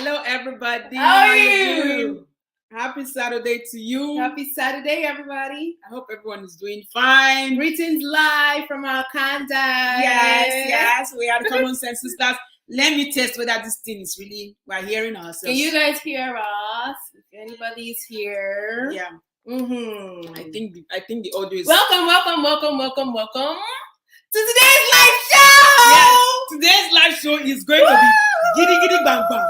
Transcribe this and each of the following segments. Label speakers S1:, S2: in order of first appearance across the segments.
S1: Hello, everybody.
S2: How are you?
S1: Happy Saturday to you.
S2: Happy Saturday, everybody.
S1: I hope everyone is doing fine.
S2: Greetings live from our Kanda.
S1: Yes. We are the Common Sense Sisters. Let me test whether this thing is really, we're hearing ourselves.
S2: Can you guys hear us? If anybody is here.
S1: Yeah.
S2: Mm-hmm.
S1: I think the audio is...
S2: Welcome to today's live show.
S1: Yes. Today's live show is going to be giddy giddy bang bang.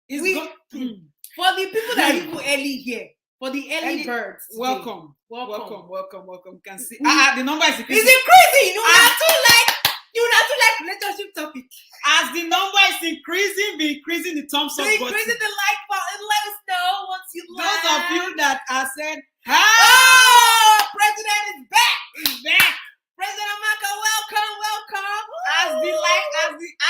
S2: For the people that are even early here, for the early birds.
S1: Welcome. You can see. The number is
S2: increasing. It's increasing. You not to like relationship topic.
S1: As the number is increasing, be increasing the thumbs up button.
S2: Increasing the like button. Let us know what you like.
S1: Those of you that are saying,
S2: President is back.
S1: He's back.
S2: President Amaka, welcome.
S1: As the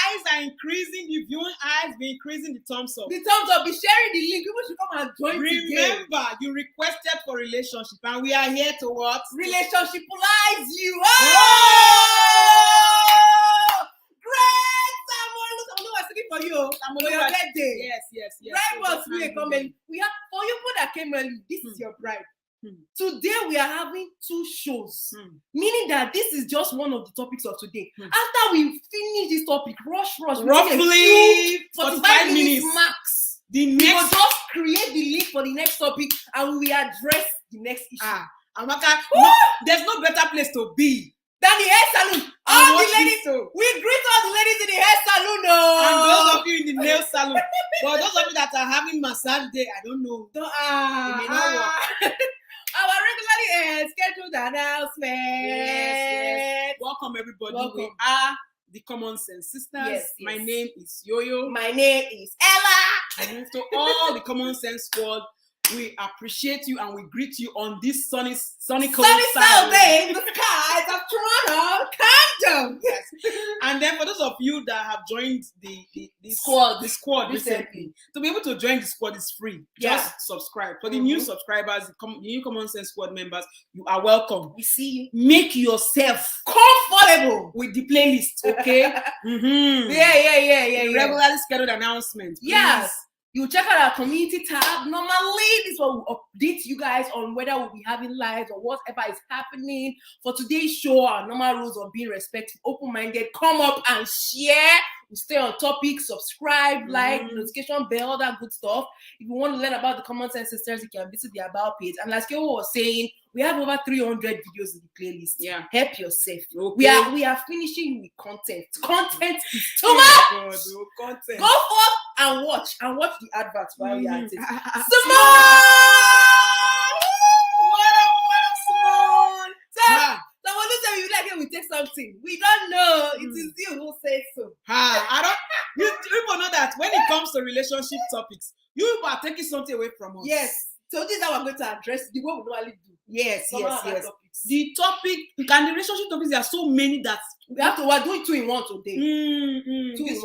S1: eyes are increasing, the viewing eyes be increasing the thumbs up.
S2: The thumbs up, be sharing the link. People should come and join.
S1: Remember, you requested for relationship, and we are here to what?
S2: Relationshipize you. Great, Samuel. I'm not asking for you. I'm on your birthday.
S1: Yes.
S2: Bride was here coming. We have for you people that came early. This is your bride. Today we are having two shows, meaning that this is just one of the topics of today. After we finish this topic, rush,
S1: roughly 45 minutes
S2: max.
S1: We will
S2: just create the link for the next topic and we address the next issue.
S1: Amaka, there's no better place to be
S2: than the hair salon. All the ladies, we greet all the ladies in the hair salon.
S1: And those of you in the nail salon. But those of you that are having massage day, I don't know. It may not work.
S2: Our regularly scheduled announcement.
S1: Yes. Welcome, everybody.
S2: Welcome.
S1: We are the Common Sense Sisters.
S2: Yes.
S1: My name is Yo-Yo.
S2: My name is Ella.
S1: And to all the Common Sense squad, we appreciate you and we greet you on this sunny
S2: Saturday in the skies of Toronto, Camden.
S1: Yes. And then for those of you that have joined the squad recently, to be able to join the squad is free. Just subscribe. For the new subscribers, the new Common Sense squad members, you are welcome.
S2: We see you.
S1: Make yourself
S2: comfortable
S1: with the playlist, okay?
S2: Yeah.
S1: Regularly scheduled announcements.
S2: Yes. You check out our community tab. Normally, this is what we update you guys on whether we'll be having lives or whatever is happening. For today's show, our normal rules of being respectful, open-minded, come up and share. We stay on topic, subscribe, like, notification bell, all that good stuff. If you want to learn about the Common Sense Sisters, you can visit the About page. And like Kewo was saying, we have over 300 videos in the playlist.
S1: Yeah.
S2: Help yourself.
S1: Okay.
S2: We are finishing with content. Content is too much.
S1: Content.
S2: Go forth and watch the adverts while we are at it. Simone!
S1: What up, Simone?
S2: Someone who said you like it, we take something. We don't know. It is you who says so.
S1: You people know that when it comes to relationship topics, you are taking something away from us.
S2: Yes. So this is how we're going to address the way we normally do.
S1: Yes. The topic and the relationship topics, there are so many that
S2: we're doing 2 in 1 today.
S1: This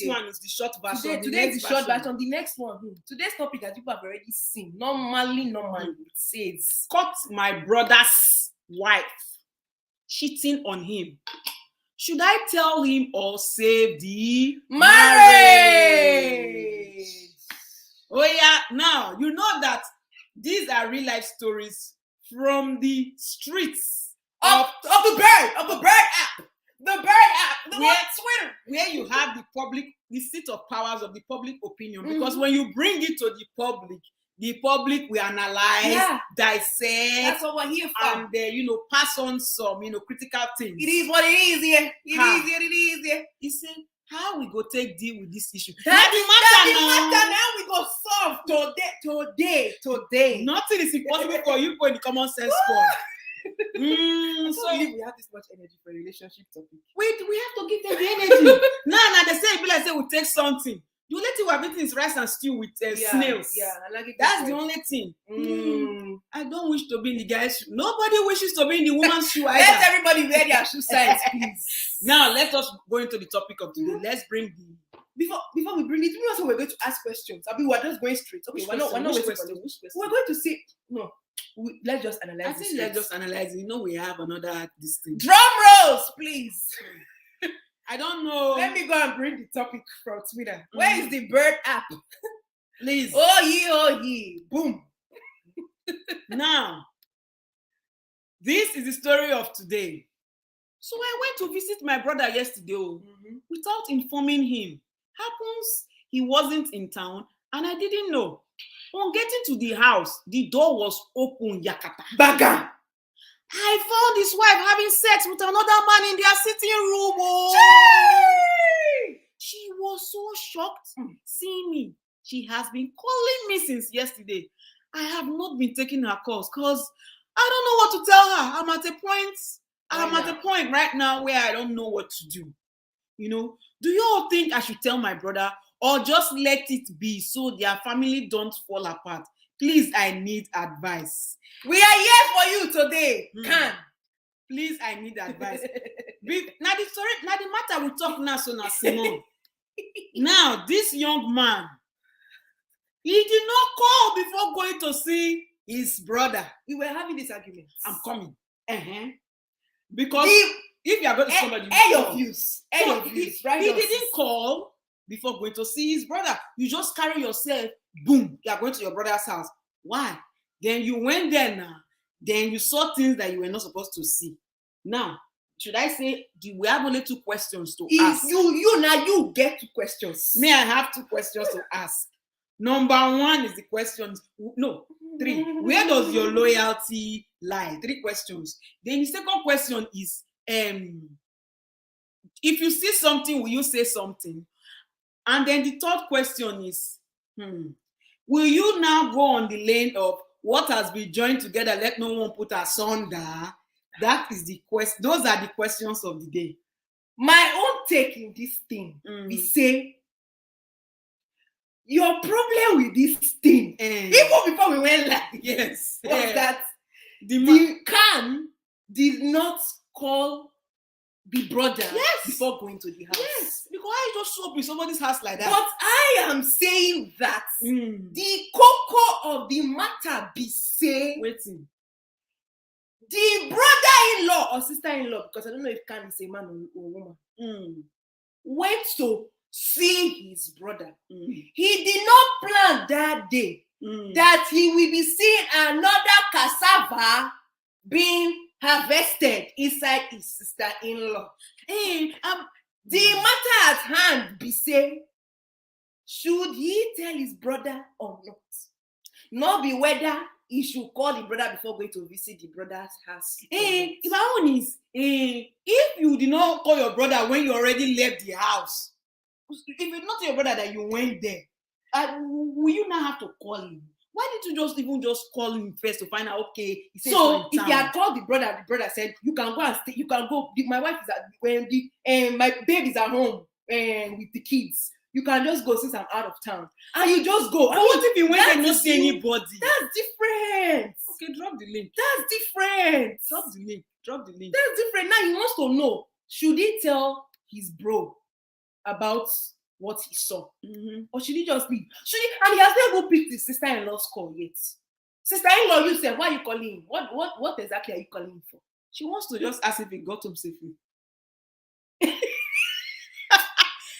S1: one is the short version.
S2: Today is the short version. The next one, today's topic that people have already seen. Normally, it says,
S1: caught my brother's wife cheating on him. Should I tell him or save the marriage? Oh yeah, now you know that these are real life stories from the streets
S2: of the bird app. The bird app, Twitter,
S1: where you have the seat of powers of the public opinion. Because when you bring it to the public will analyze, dissect.
S2: That's what we're here for.
S1: And pass on some critical things.
S2: It is what it is here. It is here.
S1: He said, how we go deal with this issue?
S2: That's the matter now. We go solve today.
S1: Nothing is impossible for you in the Common Sense squad.
S2: So we have this much energy for a relationship topic.
S1: We have to give them the energy. Now they say we take something. The only thing we're eating is rice and stew with snails.
S2: Yeah, I like it.
S1: That's the only thing. I don't wish to be in the guy's shoe. Nobody wishes to be in the woman's shoe either.
S2: Let everybody wear their shoe size, please.
S1: Now let us go into the topic of today. Let's bring the
S2: before we bring it. We also we're going to ask questions. I mean, we're just going straight. Okay, we're not waiting for this. We're going to see. No, let's just analyze.
S1: I think let's just analyze. We have another this thing.
S2: Drum rolls, please.
S1: I don't know.
S2: Let me go and bring the topic from Twitter. Where is the bird app?
S1: Please.
S2: Oh ye. Boom.
S1: Now, this is the story of today. So I went to visit my brother yesterday without informing him. Happens he wasn't in town and I didn't know. On getting to the house, the door was open, yakata.
S2: Baga.
S1: I found his wife having sex with another man in their sitting room. Oh. She was so shocked seeing me. She has been calling me since yesterday. I have not been taking her calls because I don't know what to tell her. I'm at a point right now where I don't know what to do. You know, do you all think I should tell my brother or just let it be so their family don't fall apart? Please, I need advice.
S2: We are here for you today. Can.
S1: Please, I need advice. Now the matter we talk now, so now Simon. Now, this young man, he did not call before going to see his brother.
S2: We were having this argument.
S1: I'm coming. Because if you are going to somebody,
S2: He
S1: didn't call before going to see his brother. You just carry yourself, boom, you are going to your brother's house. Why? Then you went there now. Then you saw things that you were not supposed to see. Now, should I say, we have only 2 questions to ask?
S2: You get 2 questions.
S1: May I have 2 questions to ask? Number 1 is the questions. No, 3. Where does your loyalty lie? 3 questions. Then the second question is, if you see something, will you say something? And then the third question is, will you now go on the lane of what has been joined together, let no one put asunder? That is the question. Those are the questions of the day.
S2: My own take in this thing is say, your problem with this thing, even before we went live, was that the Khan did not call the brother before going to the house.
S1: Yes, because I just show up in somebody's house like that.
S2: But I am saying that the cocoa of the matter be saying,
S1: waiting.
S2: The brother-in-law or sister-in-law, because I don't know if Khan is a man or woman, went to see his brother. He did not plan that day that he will be seeing another cassava being harvested inside his sister-in-law. The matter at hand be say, should he tell his brother or not? Not be whether he should call the brother before going to visit the brother's house.
S1: My own is, if you did not call your brother when you already left the house, if it's not your brother that you went there, will you now have to call him? Why did you just call him first to find out, okay, he said
S2: so if you had called the brother said, you can go and stay, you can go, my wife is at, my babe is at home with the kids. You can just go since I'm out of town. And you just go.
S1: But what if you went and not see anybody?
S2: That's different.
S1: Okay, drop the link.
S2: That's different.
S1: Drop the link.
S2: That's different. Now he wants to know, should he tell his bro about what he saw? Or should he just leave? And he has not go pick the sister-in-law's call yet. Sister-in-law, you said, why are you calling him? What exactly are you calling him for?
S1: She wants to just ask if he got home safely.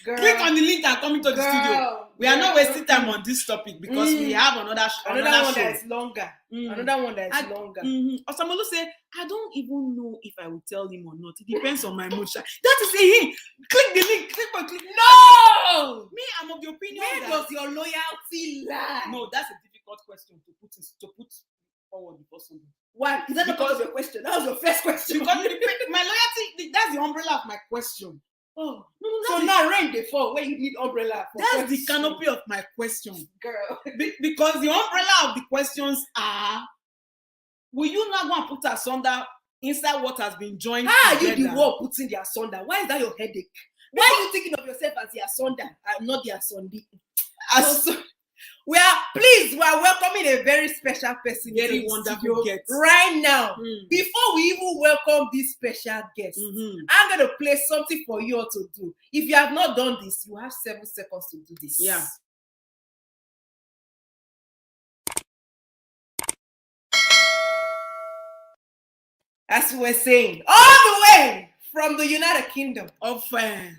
S1: Girl, click on the link and come into the studio. We are not wasting time on this topic because we have another one
S2: that is longer. Another one that is longer.
S1: Osamolu say, I don't even know if I will tell him or not. It depends on my mood. That is a hint. Click the link. Click. No! Me, I'm of the opinion
S2: where does your loyalty lie?
S1: No, that's a difficult question to put forward before somebody.
S2: Why? Is that because of your question? That was your first question.
S1: Because my loyalty, that's the umbrella of my question.
S2: Oh, no, so now rain they fall where you need umbrella.
S1: That's the canopy of my question,
S2: girl.
S1: Because the umbrella of the questions are: will you not go and put asunder inside what has been joined?
S2: How are you the one putting the asunder? Why is that your headache? Why are you thinking of yourself as the asunder and not the asundi? We are welcoming a very special person,
S1: very wonderful guest
S2: right now. Before we even welcome this special guest, I'm going to play something for you all to do. If you have not done this, you have 7 seconds to do this.
S1: Yeah.
S2: As we were saying, all the way from the United Kingdom
S1: of
S2: from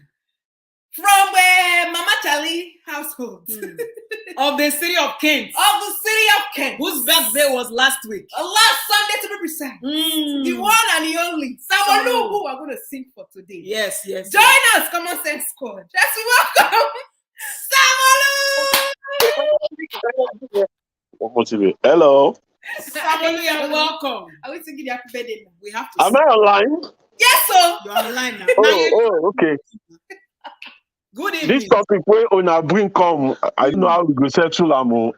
S2: Mama Charlie household
S1: of the city of Kent. Whose birthday was last week?
S2: Last Sunday to be precise. The one and the only Samalu, who are going to sing for today.
S1: Yes.
S2: Join us, Common Sense Squad. Let's welcome Samalu.
S3: Hello.
S1: Samalu, you're welcome.
S2: Are we singing the happy birthday now?
S1: We have to.
S3: Am I online?
S2: Yes, sir.
S1: You're online now.
S3: Okay.
S1: Good evening.
S3: This topic where on our bring come, I don't know how we go settle am.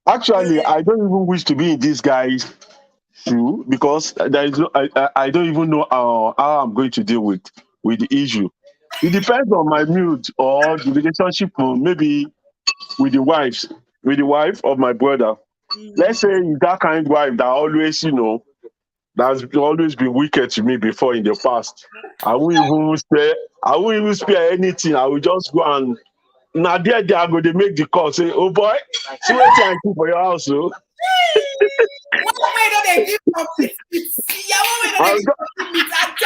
S3: Actually, I don't even wish to be in this guy's shoe because there is no, I don't even know how I'm going to deal with the issue. It depends on my mood or the relationship, maybe with the wife of my brother. Let's say that kind of wife that always, that's always been wicked to me before in the past. I won't even spare anything. I will just go and now they are going to make the call. Say, oh boy, see what you can for your house. So.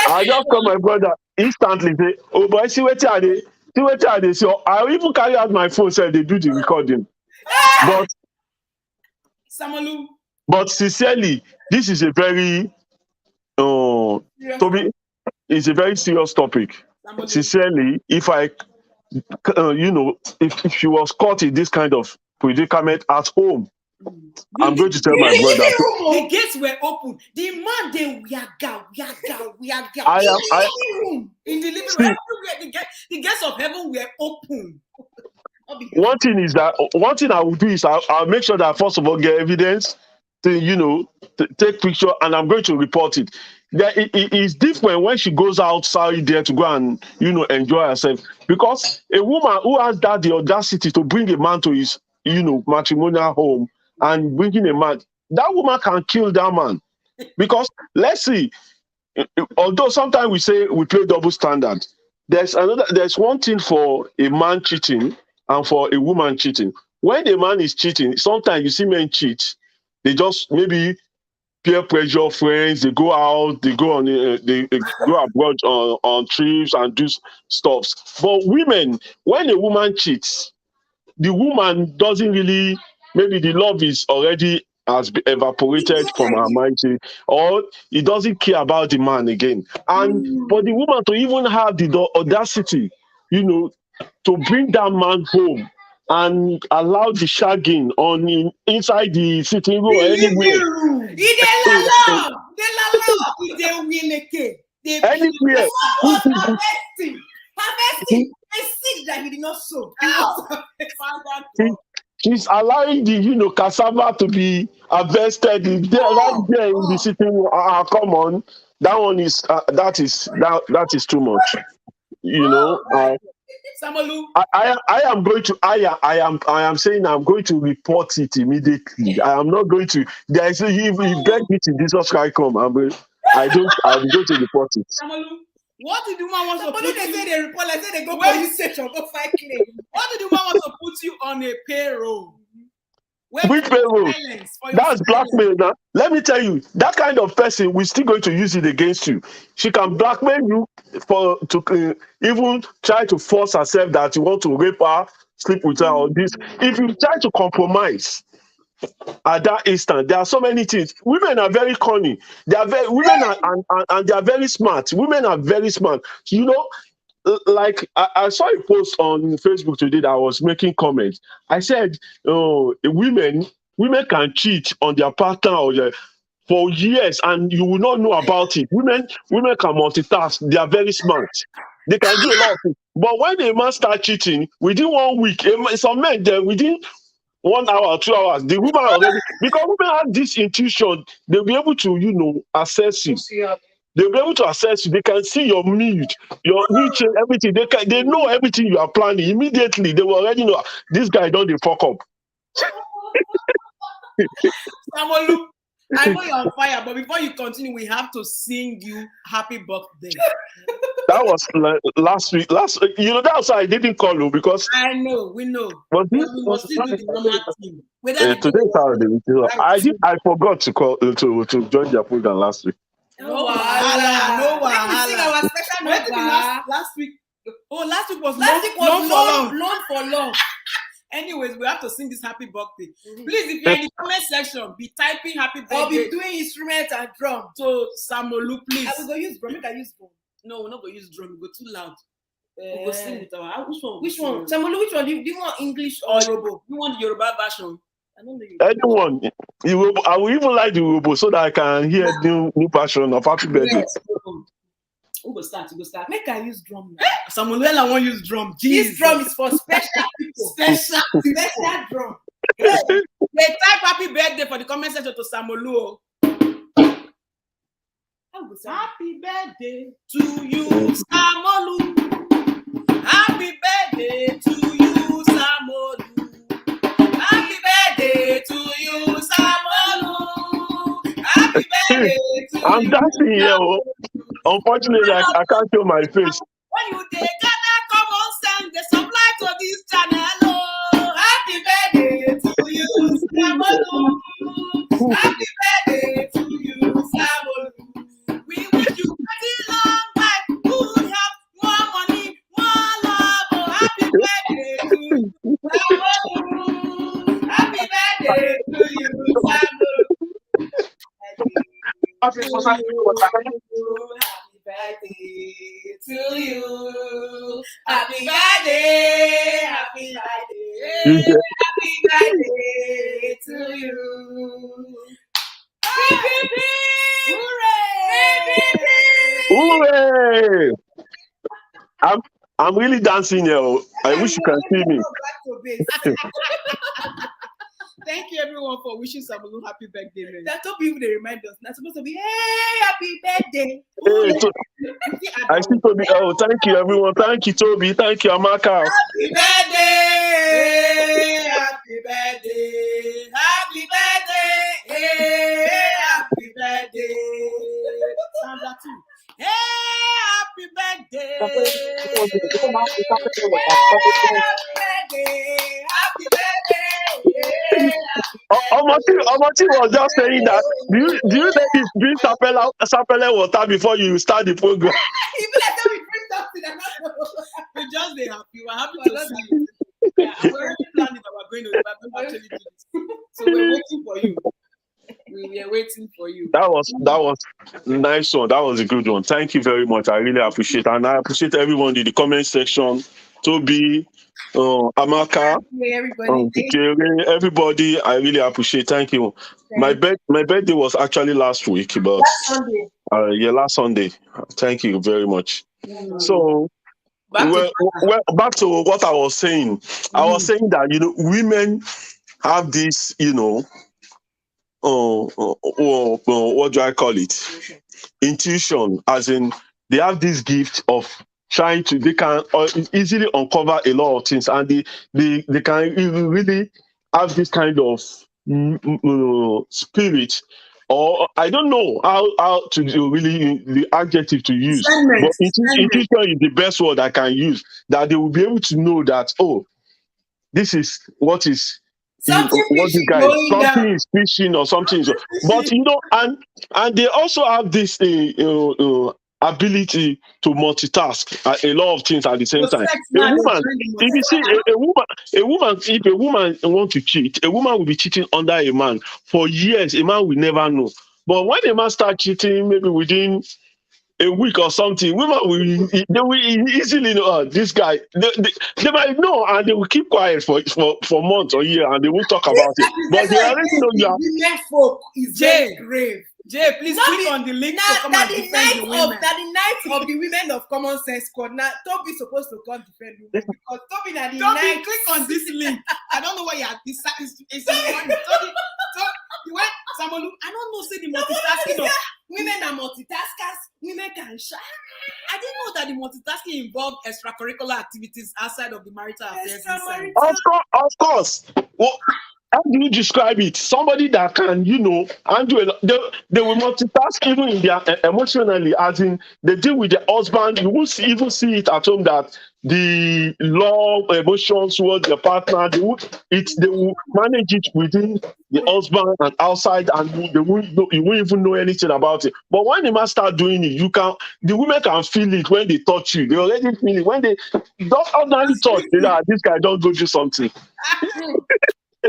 S3: I just call my brother instantly. Say, oh boy, see what are they? So I even carry out my phone. Say they do the recording. But
S1: Samalu.
S3: But sincerely, this is a very Toby, it's a very serious topic. Samalu. Sincerely, if I if she was caught in this kind of predicament at home, I'm going to tell my brother.
S1: The gates were open. The man they we are down. In the living room, the gates of heaven were open.
S3: One thing I will do is I'll make sure that first of all get evidence to take picture, and I'm going to report it. It is different when she goes outside there to go and enjoy herself, because a woman who has the audacity to bring a man to his matrimonial home and bringing a man, that woman can kill that man. Because let's see, although sometimes we say we play double standard, there's one thing for a man cheating and for a woman cheating. When the man is cheating, sometimes you see men cheat. They just maybe peer pressure friends. They go out. They go on. They go abroad on trips and do stuff. But women, when a woman cheats, the woman doesn't really. Maybe the love is already has evaporated from her mind, or he doesn't care about the man again. And for the woman to even have the audacity, to bring that man home and allow the shagging inside the sitting room or anywhere. Anywhere.
S2: Harvesting a seed that he did not sow.
S3: She's allowing the cassava to be harvested right there in the sitting room. Come on, that one is that is too much.
S1: Samalu.
S3: I am going to I am saying I'm going to report it immediately. I am not going to. There is if you beg me to Jesus Christ come, I'm going to report it.
S1: Samalu, what did the woman want to put you?
S2: They say they report, like say they go police station, go fight claim.
S1: What did the woman want to put you on a payroll?
S3: Which payroll? That's blackmail now. Let me tell you, that kind of person, we're still going to use it against you. She can blackmail you to even try to force herself that you want to rape her, sleep with her, or this. If you try to compromise at that instant, there are so many things. Women are very cunning. They are very and they are very smart. Women are very smart. Like I saw a post on Facebook today that I was making comments. I said, women can cheat on their partner for years and you will not know about it. Women can multitask. They are very smart. They can do a lot of things. But when a man starts cheating, within 1 week, some men within 1 hour, 2 hours, the woman already, because women have this intuition, they'll be able to, assess you. They'll be able to assess you. They can see your mood, your reaching, everything. They know everything you are planning. Immediately, they will already know this guy don't fuck up.
S1: Samalu, I know you're on fire, but before you continue, we have to sing you happy birthday.
S3: That was last week. That's why I didn't call you, because
S1: I know, we know. But we must still do the normal thing.
S3: Today's Saturday. I forgot to call to join their program last week.
S1: No wahala. No
S2: Let me sing our
S1: wahala.
S2: special
S1: Wait till
S2: number.
S1: last week. Oh, last week was
S2: long for long.
S1: Anyways, we have to sing this happy birthday. Please, if you're in the comment section, be typing happy birthday.
S2: I'll be doing instruments and drum.
S1: So Samolu, please.
S2: I will go use drum. Make I use drum.
S1: No, we're not going to use drum. We go too loud. We go sing with our.
S2: Which one? Samolu, which one? Do you want English or Yoruba?
S1: You want the Yoruba version?
S2: I don't know.
S3: Anyone. I will even like the Yoruba so that I can hear new version of happy birthday.
S1: Yes. Who go start? You go start.
S2: Make I use drum now.
S1: Samuel won't use drum.
S2: This drum is for special people.
S1: Special
S2: drum.
S1: They type happy birthday for the comment section to Samolu. Happy birthday to you, Samolu. Happy birthday to you, Samolu. Happy birthday to you, Samolu. Happy birthday to you.
S3: I'm dancing here. Unfortunately, I can't show my face.
S1: When you take that common sense, they supply to this channel. Oh, happy birthday to you, Samolu. Happy birthday to you, Samolu. We wish you pretty long life, good health, more money, more love. Oh, happy birthday to you, Samolu. Happy birthday to you, Samolu. Happy birthday to you. Happy birthday. Happy birthday. Happy birthday to you.
S3: Hooray! I'm really dancing here. I wish you can see me.
S1: Thank you everyone for wishing Samolu happy birthday. Man.
S2: That's what people they remind us. That's supposed to be hey, happy birthday.
S3: Hey, I see Toby. Oh, thank you everyone. Thank you, Toby. Thank you, Amaka.
S1: Happy birthday. Happy birthday. Happy birthday. Hey, happy birthday. Sandra too. Hey, happy birthday. Happy birthday. Happy birthday.
S3: Omochi was just saying that. Do you let this drink sapele water before you start the program?
S1: We just be happy. We're happy to see you. Yeah, we're already planning that we're going to actually do this. So we're waiting for you. We are waiting for you.
S3: That was nice one. That was a good one. Thank you very much. I really appreciate it. And I appreciate everyone in the comment section. Toby, Amaka, everybody. I really appreciate. Thank you. My birthday was actually last week, but last Sunday. Thank you very much. So back to what I was saying. I was saying that women have this, what do I call it? Intuition, as in they have this gift of they can easily uncover a lot of things, and they can really have this kind of spirit, or I don't know how to really the adjective to use, but intuition is the best word I can use, that they will be able to know that, oh, this is what is something is fishing or something. But and they also have this ability to multitask a lot of things at the same time. If a woman wants to cheat, a woman will be cheating under a man for years. A man will never know. But when a man starts cheating, maybe within a week or something, women will easily know this guy. They might know, and they will keep quiet for months or years, and they won't talk about it. But they already know you are.
S2: Women folk is very grave.
S1: Jay, please click on the link to come and defend the women.
S2: The night of the women of Common Sense Squad. Now, Toby supposed to come defend women because Toby na the night.
S1: Click on this link. I don't know why you are. It's Toby. You went Samolu. I don't know. Say the multitasking of
S2: women are multitaskers. Women can shine.
S1: I didn't know that the multitasking involved extracurricular activities outside of the marital affairs.
S3: Of course. Well, how do you describe it? Somebody that can, handle they will multitask even in their emotionally, as in they deal with the husband. You won't even see it at home that the love, emotions towards the partner, they will manage it within the husband and outside, and you won't even know anything about it. But when the man start doing it, the women can feel it when they touch you. They already feel it when they don't ordinarily touch. This guy don't go do something.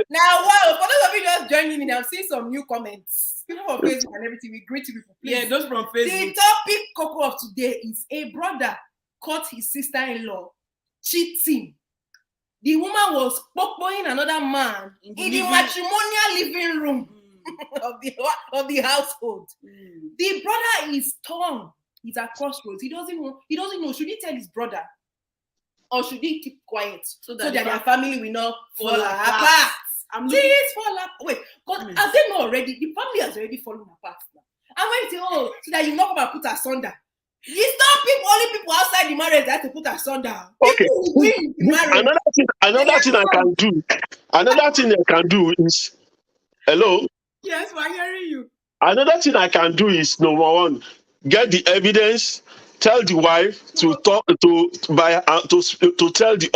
S2: Now, wow, for those of you just joining in, I'm seeing some new comments. People on Facebook and everything, we greet you people. Please.
S1: Yeah, those from Facebook.
S2: The topic, Coco, of today is a brother caught his sister-in-law cheating. The woman was poking another man in the matrimonial living room of the household. The brother is torn. He's at crossroads. He doesn't know. Should he tell his brother? Or should he keep quiet so that their family will not fall apart? Please fall apart. Wait, but as they know already, the family has already fallen apart now. And when you say, so that you not come and put asunder. It's not only people outside the marriage that have to put asunder.
S3: Okay.
S2: People who win the marriage.
S3: Another thing I can do is, hello?
S1: Yes, we're hearing you.
S3: Another thing I can do is, number one, get the evidence. Tell the wife to tell the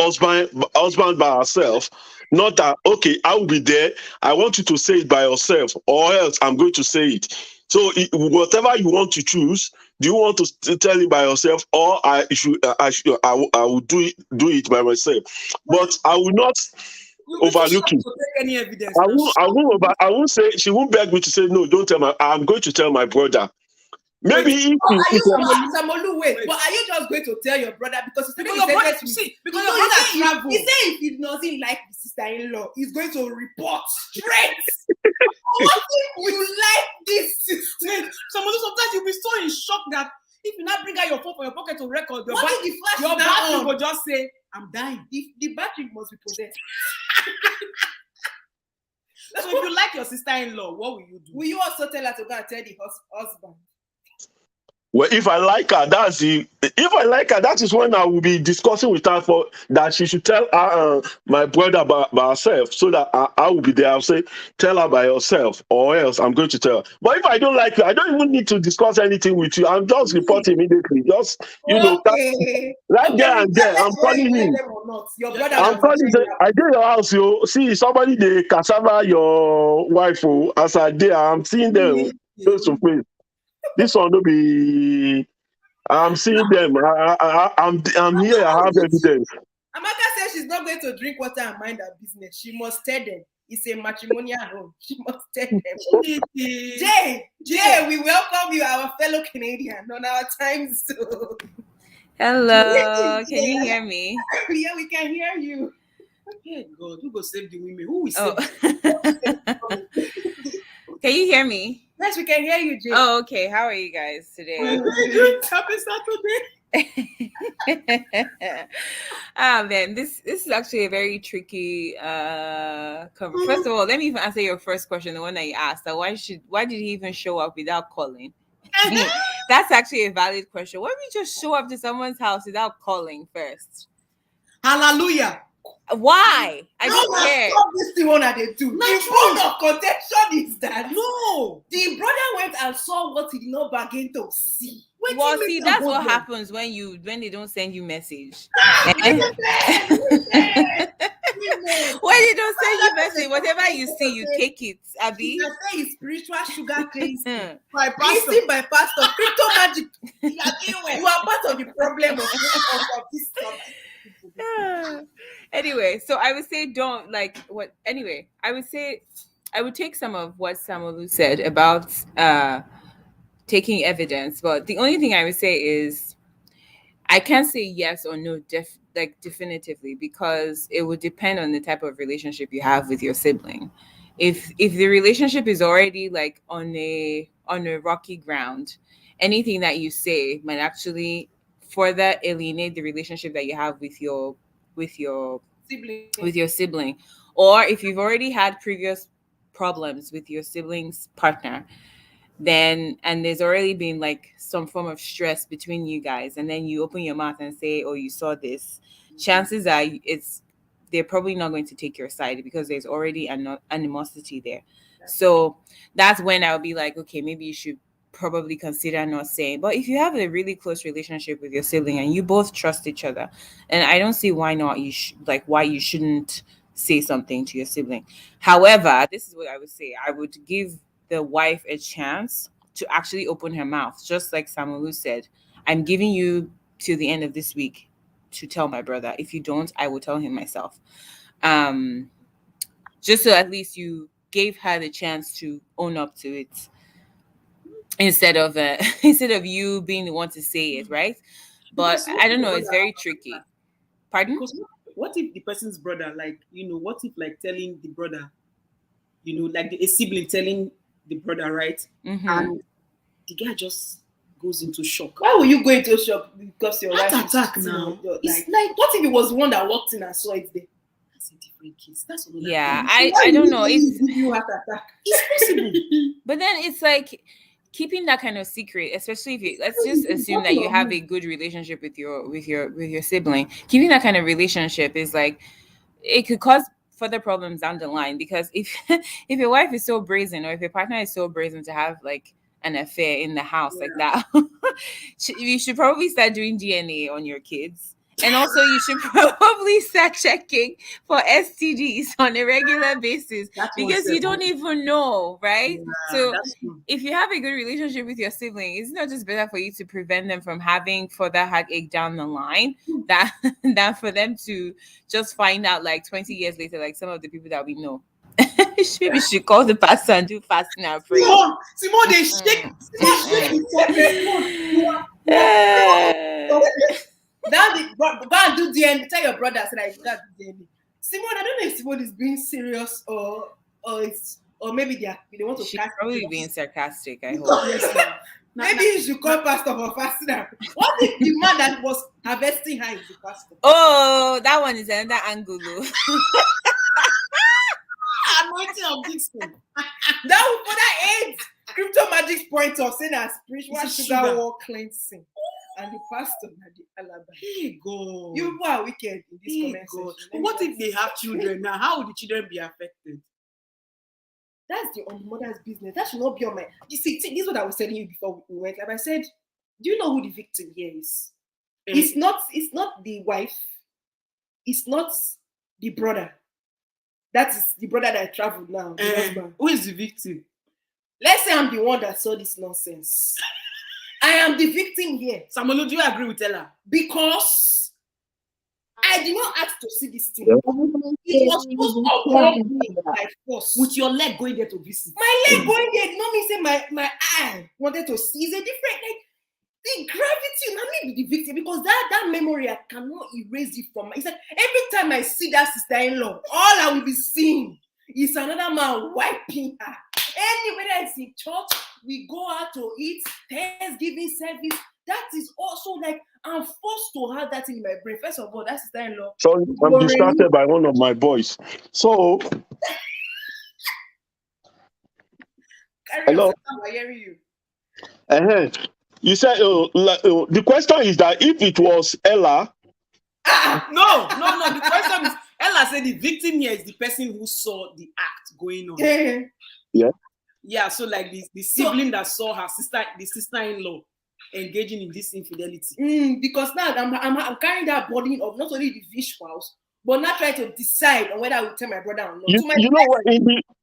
S3: husband by herself, not that, okay, I will be there. I want you to say it by yourself, or else I'm going to say it. So whatever you want to choose, do you want to tell it by yourself, or I will do it by myself? But I will not overlook it.
S1: Any evidence.
S3: I won't say. She won't beg me to say no. Don't tell I'm going to tell my brother. Maybe
S2: wait, Samolu, wait, but are you just going to tell your brother because your brother traveled? He said if he doesn't like the sister-in-law, he's going to report straight. What if you like this sister?
S1: Sometimes you'll be so in shock that if you not bring out your phone from your pocket to record, your
S2: battery
S1: will just say, "I'm dying."
S2: The battery must be possessed.
S1: So if you like your sister-in-law, what will you do?
S2: Will you also tell her to go and tell the husband?
S3: Well, if I like her, that is when I will be discussing with her for that she should tell her, my brother by herself, so that I will be there. I'll say, tell her by yourself, or else I'm going to tell her. But if I don't like you, I don't even need to discuss anything with you. I'm just reporting immediately. Just right there and there. I'm calling him.
S2: Your brother.
S3: I'm calling. I did your house, yo. See somebody they cassava your wife. As I did, I'm seeing them face to face. This one will be. I'm seeing them. I'm here. I have evidence.
S2: Amaka says she's not going to drink water and mind her business. She must tell them. It's a matrimonial home. She must tell them. Jay, we welcome you, our fellow Canadian, on our time zone.
S4: Hello, can you hear me?
S2: Yeah, we can hear you.
S1: Hey God, who go save the women? Who will save?
S4: Can you hear me?
S2: Yes, we can hear you, Jay.
S4: Oh, okay. How are you guys today?
S1: Happy Saturday.
S4: Man, this is actually a very tricky cover. First of all, let me even answer your first question, the one that you asked. That why did he even show up without calling? That's actually a valid question. Why don't we just show up to someone's house without calling first?
S1: Hallelujah.
S4: Why? I don't care.
S2: This is the one that they do. The point of contention is that the brother went and saw what he did not bargain to see.
S4: Well, see, that's what happens when they don't send you message. When they don't send you message, whatever you see, you take it. Abby,
S2: you say it's spiritual sugar crazy.
S1: by
S2: pastor, crypto magic. You are part of the problem of this topic.
S4: Anyway, so I would say I would take some of what Samolu said about taking evidence, but the only thing I would say is I can't say yes or no definitively, because it would depend on the type of relationship you have with your sibling. If the relationship is already like on a rocky ground, anything that you say might actually further alienate the relationship that you have with your sibling. Or if you've already had previous problems with your sibling's partner, then and there's already been like some form of stress between you guys, and then you open your mouth and say, oh, you saw this, chances are it's they're probably not going to take your side because there's already an animosity there. So that's when I'll be like, okay, maybe you should probably consider not saying. But if you have a really close relationship with your sibling and you both trust each other, and I don't see why not, why you shouldn't say something to your sibling. However, this is what I would say. I would give the wife a chance to actually open her mouth, just like Samolu said. I'm giving you till the end of this week to tell my brother. If you don't, I will tell him myself. Just so at least you gave her the chance to own up to it, instead of you being the one to say it, right? But I don't know. It's very tricky. Pardon?
S1: Because what if the person's brother, what if telling the brother, a sibling telling the brother, right?
S4: Mm-hmm.
S1: And the guy just goes into shock.
S2: Why will you go into shock because your wife
S1: attack now?
S2: It's like, what if it was the one that walked in and saw it there?
S1: That's a different case. That's all.
S4: Yeah, I don't know.
S2: You have to attack.
S1: It's possible.
S4: But then it's like keeping that kind of secret, especially if let's just assume that you have a good relationship with your sibling. Keeping that kind of relationship is like, it could cause further problems down the line, because if your wife is so brazen, or if your partner is so brazen to have like an affair in the house like that, you should probably start doing DNA on your kids. And also, you should probably start checking for STDs on a regular basis, because you don't even know, right?
S1: Yeah,
S4: so if you have a good relationship with your sibling, it's not just better for you to prevent them from having further heartache down the line than for them to just find out like 20 years later, like some of the people that we know. Maybe we should call the pastor and do fasting and pray.
S1: Simone, they shake.
S2: Now go and do DNA. Tell your brother that you got do DNA. Simone, I don't know if Simone is being serious or maybe they want to.
S4: She's probably being sarcastic. I hope.
S2: Maybe you should call pastor for fasting. What if the man that was harvesting her is the pastor?
S4: Oh, that one is another angle.
S1: Anointing of this thing.
S2: That would put that AIDS crypto magic point of saying a spiritual sugar wall cleansing. And the pastor had the alibi.
S1: Hey, God.
S2: You people are wicked in this comment section.
S1: But what if they have children now? How would the children be affected?
S2: That's the mother's business. That should not be on my. You see, this is what I was telling you before we went. Like I said, do you know who the victim here is? It's not the wife. It's not the brother. That is the brother that traveled now. The husband.
S1: Who is the victim?
S2: Let's say I'm the one that saw this nonsense. I am the victim here.
S1: Samolo, do you agree with Ella?
S2: Because I did not ask to see this thing. It was supposed to come me by force.
S1: With your leg going there to visit.
S2: My leg going there did not mean say my eye wanted to see. It's a different, like, the gravity. I mean the victim, because that memory, I cannot erase it from. It's like every time I see that sister-in-law, all I will be seeing is another man wiping her. Anywhere it's in church, we go out to eat, Thanksgiving service. That is also like, I'm forced to have that in my brain. First of all, that's sister-in-law.
S3: So I'm distracted by one of my boys. So hello.
S2: I'm hearing you.
S3: You said the question is that if it was Ella.
S1: No. The question is, Ella said the victim here is the person who saw the act going on.
S3: Yeah.
S1: Yeah, so like the sibling that saw her sister, the sister-in-law, engaging in this infidelity.
S2: Because now I'm carrying that burden of not only the visuals, but not trying to decide on whether I will tell my brother or not.
S3: You know what?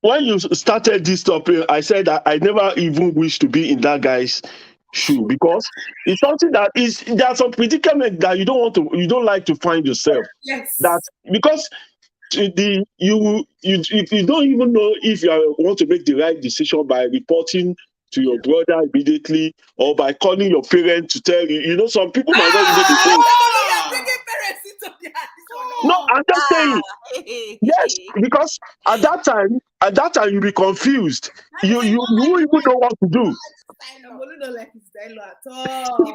S3: When you started this topic, I said that I never even wish to be in that guy's shoe, because it's something that is, there are some predicament that you don't like to find yourself.
S2: Yes.
S3: That because if you don't even know if you want to make the right decision by reporting to your brother immediately, or by calling your parents to tell you. You know, some people might not even be saying. No, I'm just saying. Yes, because at that time you'll be confused. You won't even know what to do.
S2: Don't like his dialogue at all.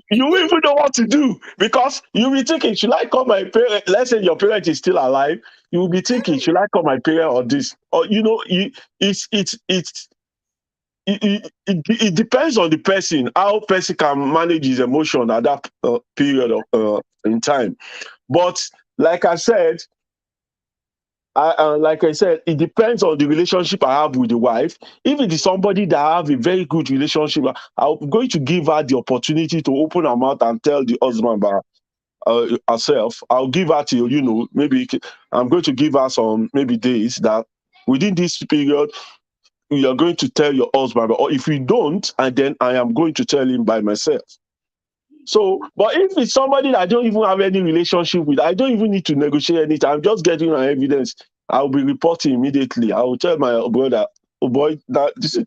S3: You won't even know what to do, because you'll be thinking, should I call my parent? Let's say your parent is still alive. You will be thinking, should I call my parent or this? Or it's it depends on the person, how person can manage his emotion at that period of in time. But like I said, it depends on the relationship I have with the wife. If it is somebody that I have a very good relationship, I'm going to give her the opportunity to open her mouth and tell the husband about herself. I'll give her till, maybe I'm going to give her some maybe days that within this period, you are going to tell your husband, or if you don't, and then I am going to tell him by myself. So, but if it's somebody that I don't even have any relationship with, I don't even need to negotiate anything. I'm just getting my evidence. I'll be reporting immediately. I will tell my brother, oh boy, that this is,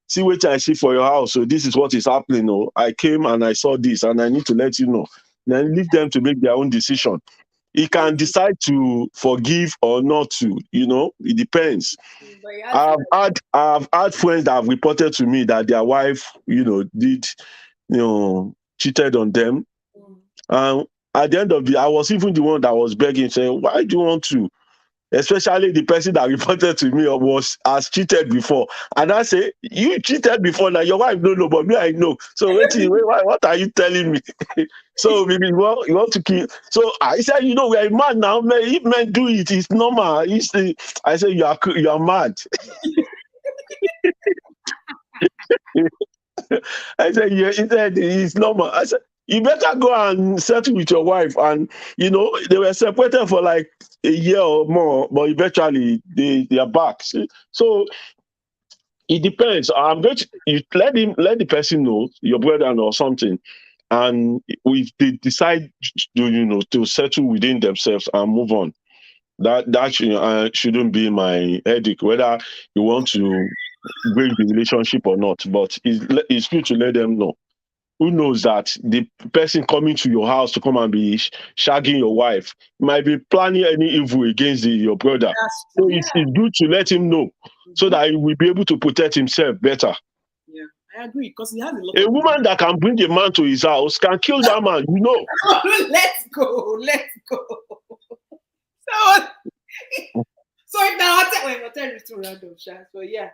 S3: see what I see for your house. So this is what is happening. Oh, I came and I saw this, and I need to let you know. Then leave them to make their own decision. He can decide to forgive or not to. It depends. I've had friends that have reported to me that their wife, did, cheated on them. And at the end of I was even the one that was begging, saying, why do you want to? Especially the person that reported to me has cheated before. And I say, you cheated before, now your wife don't know, but me, I know. So what are you telling me? So maybe you want to kill. So I said, we are mad now. If men do it, it's normal. I said, you are mad. I said, yeah, he said, it's normal. I said, you better go and settle with your wife. And, they were separated for like a year or more, but eventually they are back. So it depends. I'm going to let the person know, your brother or something. And if they decide to settle within themselves and move on, that shouldn't be my headache, whether you want to break the relationship or not. But it's good to let them know. Who knows that the person coming to your house to come and be shagging your wife might be planning any evil against your brother. So it's good to let him know so that he will be able to protect himself better.
S1: Yeah, I agree, because he has a lot.
S3: A woman that can bring a man to his house can kill that man,
S2: Let's go. So if now I'll tell you to random chat. So yeah.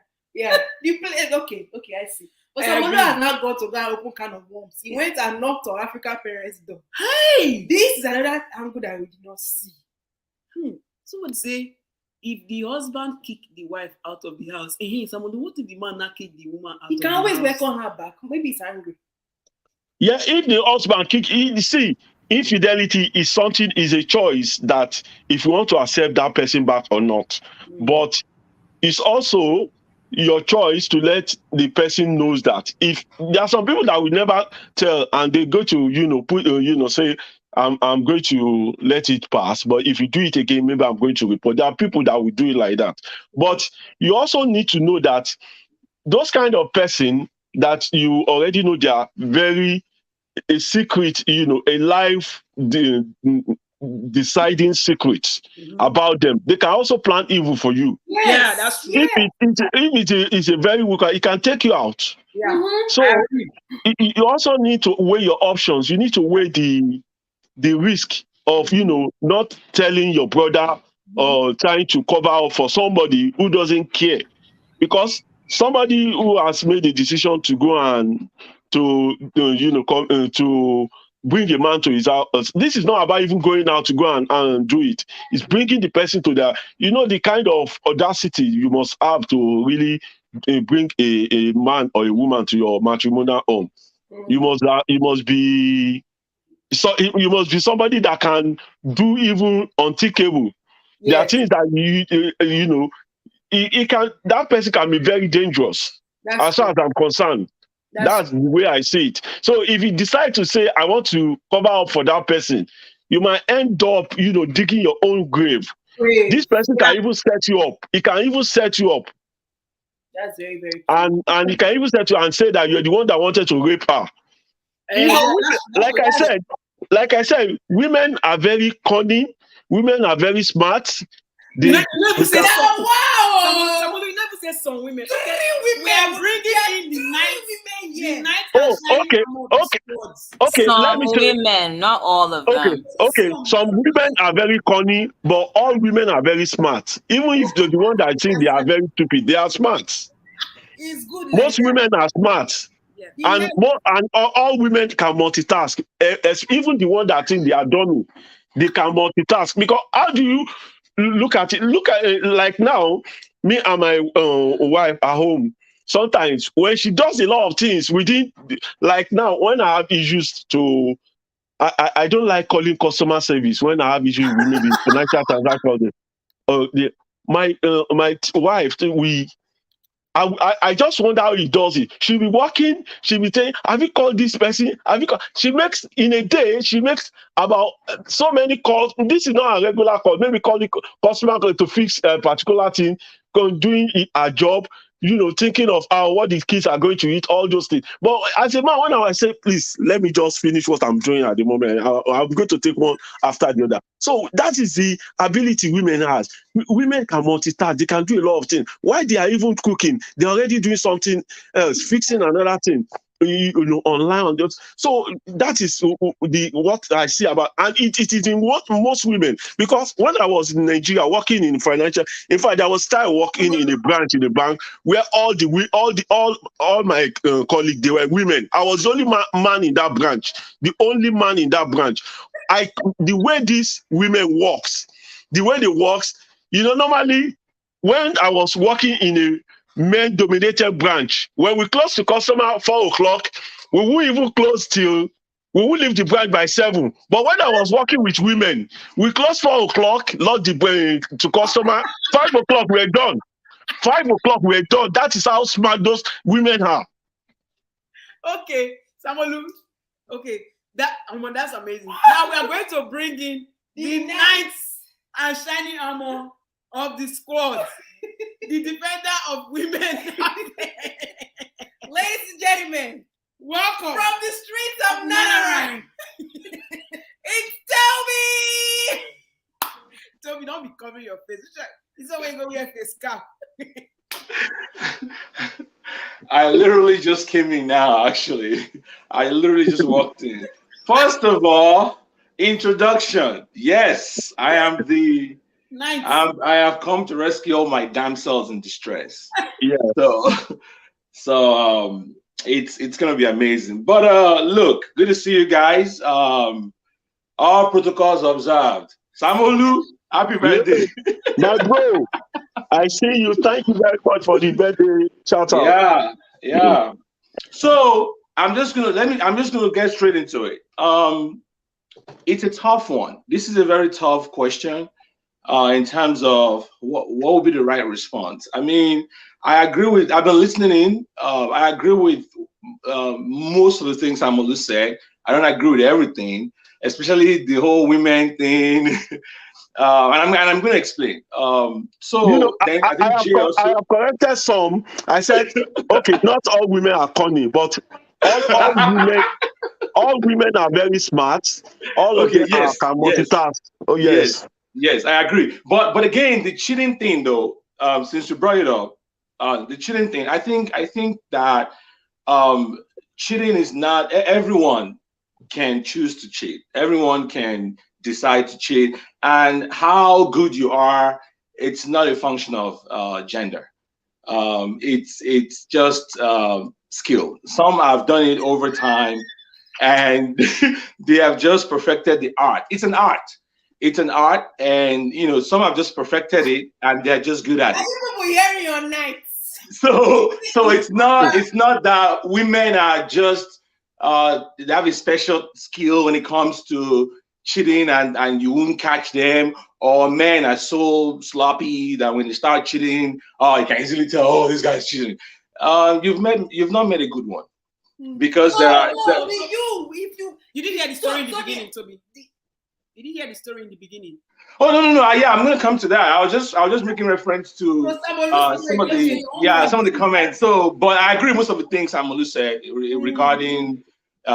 S2: The place, okay, I see. But somebody has not gone to go and open can of worms. He went and knocked on African parents' door. Hey, this is another angle that we did not see.
S1: Somebody say, if the husband kick the wife out of the house, somebody, what if the man not kick the woman out?
S2: He can always welcome her back. Maybe he's angry.
S3: Yeah, if the husband see, infidelity is a choice that if you want to accept that person back or not. But it's also your choice to let the person knows that. If there are some people that will never tell and they go to say, I'm going to let it pass, but if you do it again, maybe I'm going to report. There are people that will do it like that. But you also need to know that those kind of person that you already know, they are very a secret, a life deciding secrets about them. They can also plan evil for you.
S1: Yes. Yeah, that's true.
S3: If it is a very weak, it can take you out.
S1: Yeah.
S3: So you also need to weigh your options. You need to weigh the risk of not telling your brother or trying to cover up for somebody who doesn't care, because somebody who has made a decision to go and to bring a man to his house. This is not about even going out to go and do it. It's bringing the person to the kind of audacity you must have to really bring a man or a woman to your matrimonial home. You must be somebody that can do even unthinkable. There are things that that person can be very dangerous. As far as I'm concerned. That's the way I see it. So if you decide to say, I want to cover up for that person, you might end up, digging your own grave. This person can even set you up. He can even set you up.
S2: That's very, very true.
S3: And he can even set you and say that you're the one that wanted to rape her. Like I said, women are very cunning. Women are very smart.
S1: You never say some women. We are bringing in the night.
S3: Okay.
S4: Some women, not all of them.
S3: Okay. Some women are very cunning, but all women are very smart. Even if the one that think they are very stupid, they are smart.
S2: It's good.
S3: Most women are smart.
S1: Yeah.
S3: And all women can multitask. Even the one that think they are dummy, they can multitask. Because how do you look at it? Look at it like now, me and my wife at home. Sometimes when she does a lot of things within, like now, when I have issues to, I don't like calling customer service when I have issues with maybe financial transaction. My wife, I just wonder how he does it. She'll be working, she'll be saying, have you called this person? Have you called? She makes, in a day, she makes about so many calls. This is not a regular call. Maybe call the customer to fix a particular thing, doing a job, thinking of what the kids are going to eat, all those things. But as a man, when I say, please, let me just finish what I'm doing at the moment, I'm going to take one after the other. So that is the ability women has. Women can multitask. They can do a lot of things. While they are even cooking, they're already doing something else, fixing another thing. Online on those. So that is what I see about, and it is in what most women, because when I was in Nigeria working in financial, in fact, I was still working in a branch in the bank where all my colleagues, they were women. I was the only man in that branch, the only man in that branch. The way these women works, the way they works, normally when I was working in a men-dominated branch, when we close the customer at 4 o'clock, we won't even close till we will leave the branch by 7. But when I was working with women, we close 4 o'clock, load the branch to customer. 5 o'clock we're done. 5 o'clock we're done. That is how smart those women are.
S1: Okay, Samolu. Okay, that's amazing. Now we are going to bring in the knights and shining armor of the squad. The defender of women.
S2: Ladies and gentlemen,
S1: welcome
S2: from the streets of Nanaran. It's Toby.
S1: Toby, don't be covering your face. It's always going to wear face cap.
S5: I literally just came in now, actually. I literally just walked in. First of all, introduction. Yes, I am the... Nice. I have come to rescue all my damsels in distress.
S3: Yeah.
S5: So it's gonna be amazing. But look, good to see you guys. All protocols observed. Samolu, happy birthday.
S3: My bro, I see you. Thank you very much for the birthday shout out.
S5: Yeah. So I'm just gonna get straight into it. It's a tough one. This is a very tough question. In terms of what would be the right response. I mean, I've been listening in. I agree with most of the things Samolu said. I don't agree with everything, especially the whole women thing. And I'm going to explain. I
S3: have corrected some. I said, okay, not all women are corny, but all women are very smart. All of them can multitask. Oh yes.
S5: Yes, I agree. But again, the cheating thing, though, since you brought it up, the cheating thing, I think that cheating is not, everyone can choose to cheat. Everyone can decide to cheat. And how good you are, it's not a function of gender. It's just skill. Some have done it over time, and they have just perfected the art. It's an art. It's an art, and some have just perfected it, and they're just good at it.
S2: People hearing your nights.
S5: So it's not that women are just they have a special skill when it comes to cheating, and you won't catch them, or men are so sloppy that when they start cheating, you can easily tell, this guy's cheating. You've not made a good one, because
S1: you didn't hear the story in the beginning, Toby. Did you hear the story in the beginning?
S5: Oh no! Yeah, I'm gonna come to that. I was just making reference to some of the comments. So, but I agree with most of the things Samolu said regarding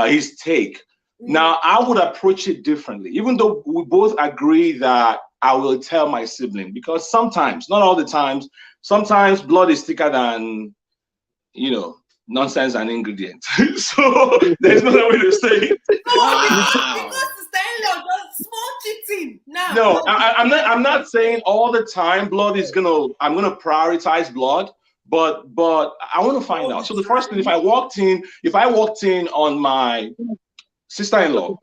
S5: his take. Now, I would approach it differently, even though we both agree that I will tell my sibling, because sometimes, not all the times, sometimes blood is thicker than nonsense and ingredients. So there's no way to say it.
S2: Small cheating.
S5: No, I'm not saying all the time I'm gonna prioritize blood, but I want to find out. So the first thing, if I walked in on my sister-in-law,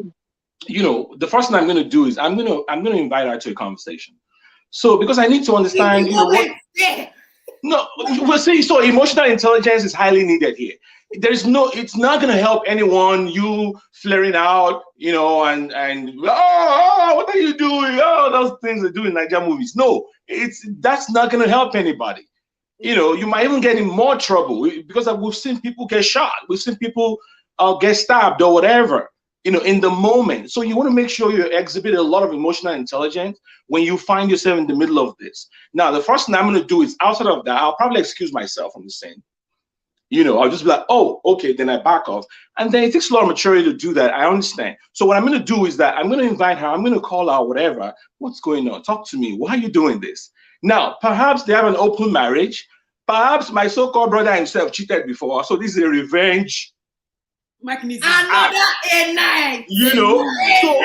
S5: the first thing I'm going to do is I'm going to invite her to a conversation. So because I need to understand, no, we'll see. So emotional intelligence is highly needed here. It's not going to help anyone, you flaring out, and what are you doing? Oh, those things they do in Nigerian movies. No, that's not going to help anybody. You might even get in more trouble because we've seen people get shot. We've seen people get stabbed or whatever, in the moment. So you want to make sure you exhibit a lot of emotional intelligence when you find yourself in the middle of this. Now, the first thing I'm going to do is, outside of that, I'll probably excuse myself from the scene. I'll just be like, oh, okay, then I back off. And then it takes a lot of maturity to do that. I understand. So what I'm going to do is that I'm going to invite her. I'm going to call her, whatever. What's going on? Talk to me. Why are you doing this? Now, perhaps they have an open marriage. Perhaps my so-called brother himself cheated before. So this is a revenge
S1: mechanism.
S2: Another A9.
S5: So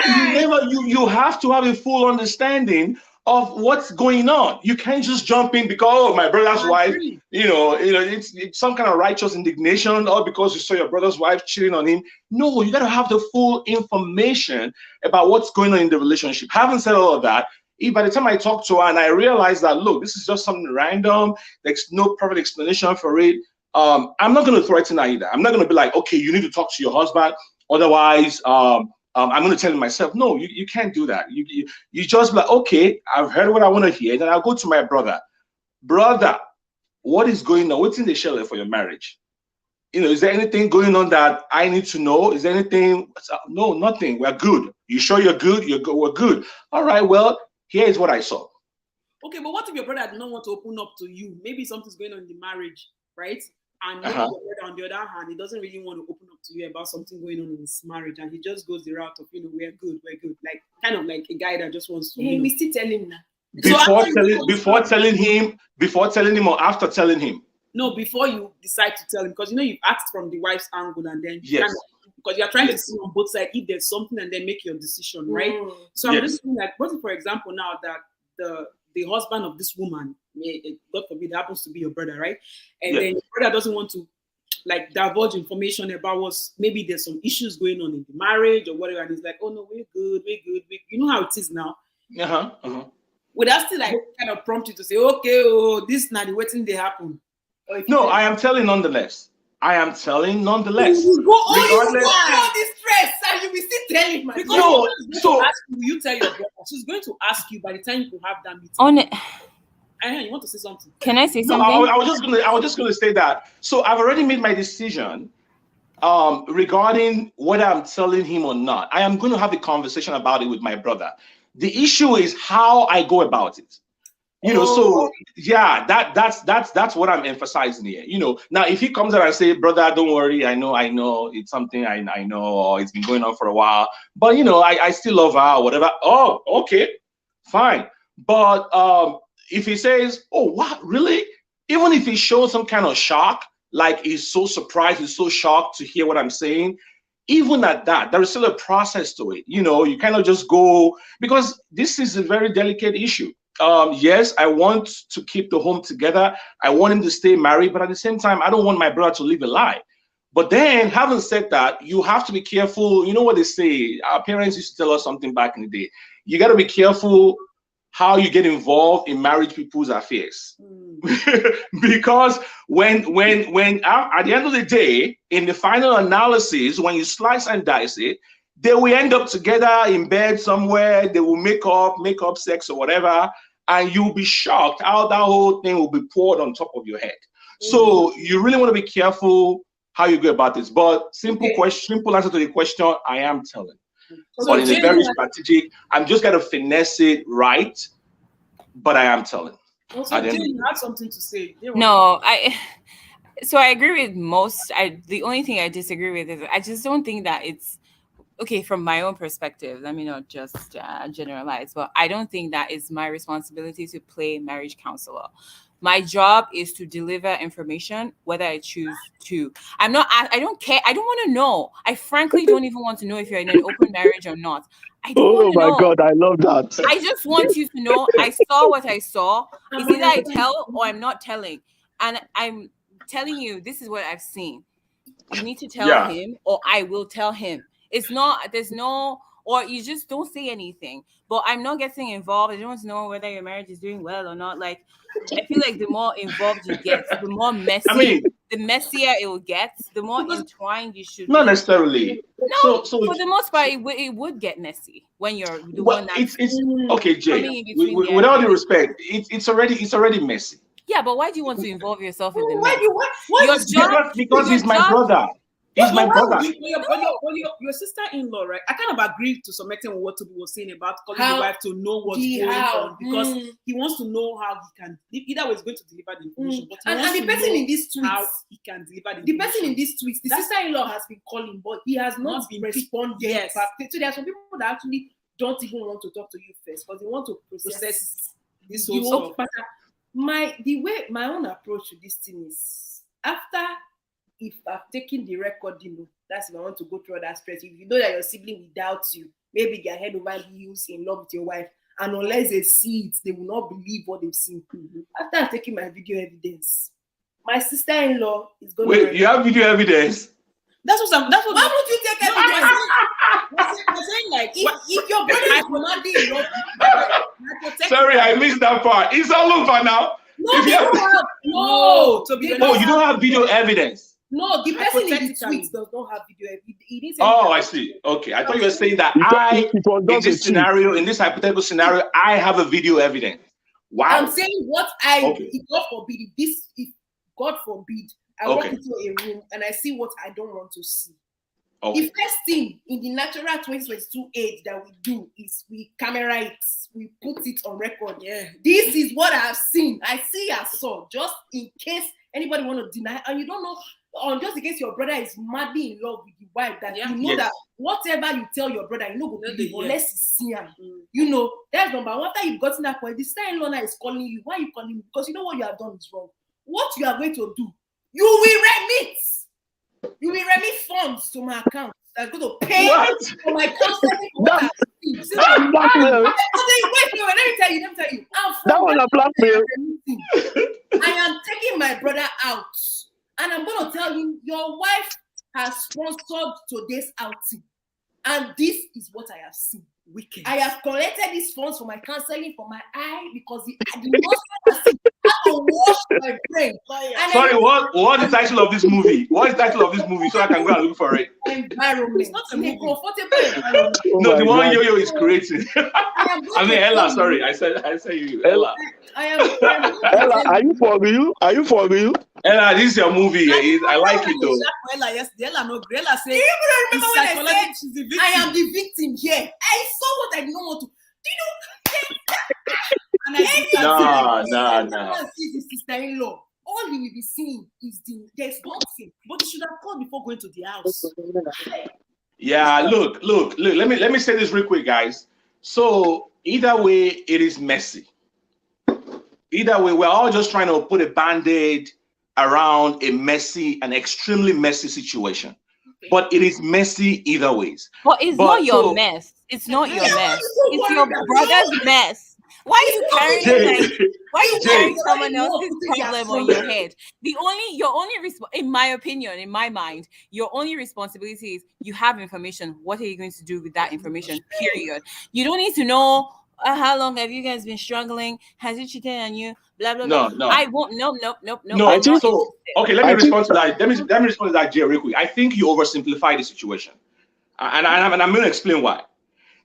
S5: you have to have a full understanding of what's going on. You can't just jump in because my brother's wife, it's some kind of righteous indignation, or because you saw your brother's wife cheating on him. No, you got to have the full information about what's going on in the relationship. Having said all of that, if by the time I talk to her and I realize that, look, this is just something random, there's no perfect explanation for it, I'm not going to threaten her either. I'm not going to be like, okay, you need to talk to your husband, otherwise I'm going to tell him myself. No, you can't do that. You just be like, okay, I've heard what I want to hear. Then I'll go to my brother. Brother, what is going on? What's in the shelter for your marriage? Is there anything going on that I need to know? Is there anything? No, nothing. We're good. You sure you're good? We're good. All right, well, here is what I saw.
S1: Okay, but what if your brother does not want to open up to you? Maybe something's going on in the marriage, right? And maybe your brother, on the other hand, he doesn't really want to open up to you about something going on in his marriage, and he just goes the route of, we're good, like kind of like a guy that just wants to.
S2: Hey, we still tell him now.
S5: Before telling him, or after telling him?
S1: No, before you decide to tell him, because you've asked from the wife's angle, and then
S5: yes,
S1: because you're trying to see on both sides if there's something, and then make your decision, right? So I'm just thinking, like, what if, for example, now that the husband of this woman, God forbid, happens to be your brother, right? And then your brother doesn't want to like divulge information about maybe there's some issues going on in the marriage or whatever, and he's like, oh no, we're good. You know how it is now. Would that still like kind of prompt you to say, okay, this now the waiting they happen?
S5: No, I am telling nonetheless.
S1: You go
S5: regardless.
S1: all this stress, and you will still tell him. You tell your brother. She's going to ask you by the time you could have that meeting.
S4: On it.
S1: You want to say something?
S4: Can I say something?
S5: I was just gonna say that. So I've already made my decision regarding whether I'm telling him or not. I am going to have a conversation about it with my brother. The issue is how I go about it. So yeah, that's what I'm emphasizing here. Now if he comes out and say, brother, don't worry, I know it's something I know, or it's been going on for a while, but I still love her or whatever. Oh, okay, fine. But if he says, oh, what, really? Even if he shows some kind of shock, like he's so surprised, he's so shocked to hear what I'm saying, even at that, there is still a process to it. You kind of just go, because this is a very delicate issue. Yes, I want to keep the home together. I want him to stay married, but at the same time, I don't want my brother to live a lie. But then, having said that, you have to be careful. You know what they say? Our parents used to tell us something back in the day. You got to be careful how you get involved in married people's affairs. Because when at the end of the day, in the final analysis, when you slice and dice it, they will end up together in bed somewhere. They will make up sex or whatever, and you'll be shocked how that whole thing will be poured on top of your head. So you really want to be careful how you go about this. But simple answer to the question, I am telling. But in a very strategic, I'm just gonna finesse it right, but I am telling.
S1: Also, Jane, you had something to say.
S4: No, I agree with most. The only thing I disagree with is I just don't think that it's okay from my own perspective. Let me not just generalize, but I don't think that it's my responsibility to play marriage counselor. My job is to deliver information, whether I choose to. I don't care. I don't want to know. I frankly don't even want to know if you're in an open marriage or not. I don't want to know.
S3: Oh my God, I love that.
S4: I just want you to know I saw what I saw. It's either I tell or I'm not telling. And I'm telling you, this is what I've seen. You need to tell him, or I will tell him. It's not, there's no, or you just don't say anything. But I'm not getting involved. I don't want to know whether your marriage is doing well or not. Like, I feel like the more involved you get, the more messy, the messier it will get, the more entwined you should
S5: not
S4: be.
S5: necessarily.
S4: No, so for the most part, it would get messy when you're the one that's
S5: okay, Jay. With all due respect, it's already messy.
S4: Yeah, but why do you want to involve yourself in the
S5: mess? Because he's my brother. He's my brother.
S1: Your sister-in-law, right? I kind of agree to some extent with what Toby was saying about calling the wife to know what's going on, because he wants to know how he can. Either way, he's going to deliver the information, but
S2: and the person in this tweet,
S1: how he can deliver
S2: the person in this tweet, the sister-in-law has been calling, but he has not been responding.
S1: Yes.
S2: So there are some people that actually don't even want to talk to you first because they want to process
S1: this whole stuff.
S2: My own approach to this thing is, after, if I've taken the record, that's if I want to go through that stress. If you know that your sibling will doubt you, maybe they're head over heels in love with your wife, and unless they see it, they will not believe what they've seen. After I'm taking my video evidence, my sister-in-law is going to...
S5: Wait, you have video evidence?
S2: Why would you take evidence? I'm saying, like, if your brother is madly in love with you,
S5: sorry, I missed that part. It's all over now.
S2: No, you
S5: don't have video evidence.
S2: No, the person in the tweet does not have video evidence.
S5: I see. Okay, I thought you were saying that in this scenario, in this hypothetical scenario, I have a video evidence. Wow.
S2: I'm saying what if God forbid, if God forbid, I walk into a room and I see what I don't want to see.
S5: Okay.
S2: The first thing in the natural 2022 age that we do is we camera it, we put it on record.
S1: Yeah.
S2: This is what I've seen. I see, I saw, just in case anybody want to deny, and you don't know, or just in case your brother is madly in love with the wife, that you know that whatever you tell your brother, you know, go believe unless you see him. You know, that's number one. After you've gotten that point, the sister-in-law is calling you. Why are you calling me? Because you know what you have done is wrong. What you are going to do, you will remit. You will remit funds to my account. I'm going to pay for my counseling.
S3: That's blackmail.
S2: Let me tell you.
S3: That one a blackmail.
S2: I am taking my brother out, and I'm going to tell him, your wife has sponsored today's outing, and this is what I have seen. Wicked. I have collected these funds for my counseling, for my eye, because the most I to wash my brain.
S5: Sorry, what is the title of this movie? What is the title of this movie so I can go and look for it?
S2: Environment. It's not a comfortable environment.
S5: No, the one Yo-Yo is creating. I mean, Ella, sorry. I said you. Ella.
S3: Ella, are you for real?
S5: Ella, this is your movie. I like it though.
S1: Ella, yes, Ella no great. Ella say,
S2: do you remember when I said I am the victim here? I saw what I didn't want to. Do you know?
S5: Nah.
S2: See the sister-in-law. All he will be seeing is there's nothing.
S1: But you should have called before going to the house.
S5: Yeah, look. Let me say this real quick, guys. So either way, it is messy. Either way, we're all just trying to put a band-aid around an extremely messy situation. Okay. But it is messy either ways.
S4: But it's not your mess. It's not your mess. It's your brother's mess. Why are you carrying someone else's problem on your head? Your only in my opinion, in my mind, your only responsibility is you have information. What are you going to do with that information? Period. You don't need to know how long have you guys been struggling? Has he cheated on you? Blah blah blah.
S5: No.
S4: I won't. No.
S5: So okay, let me respond to that. Let me respond to that, Jay, real quick. I think you oversimplify the situation, and I'm going to explain why.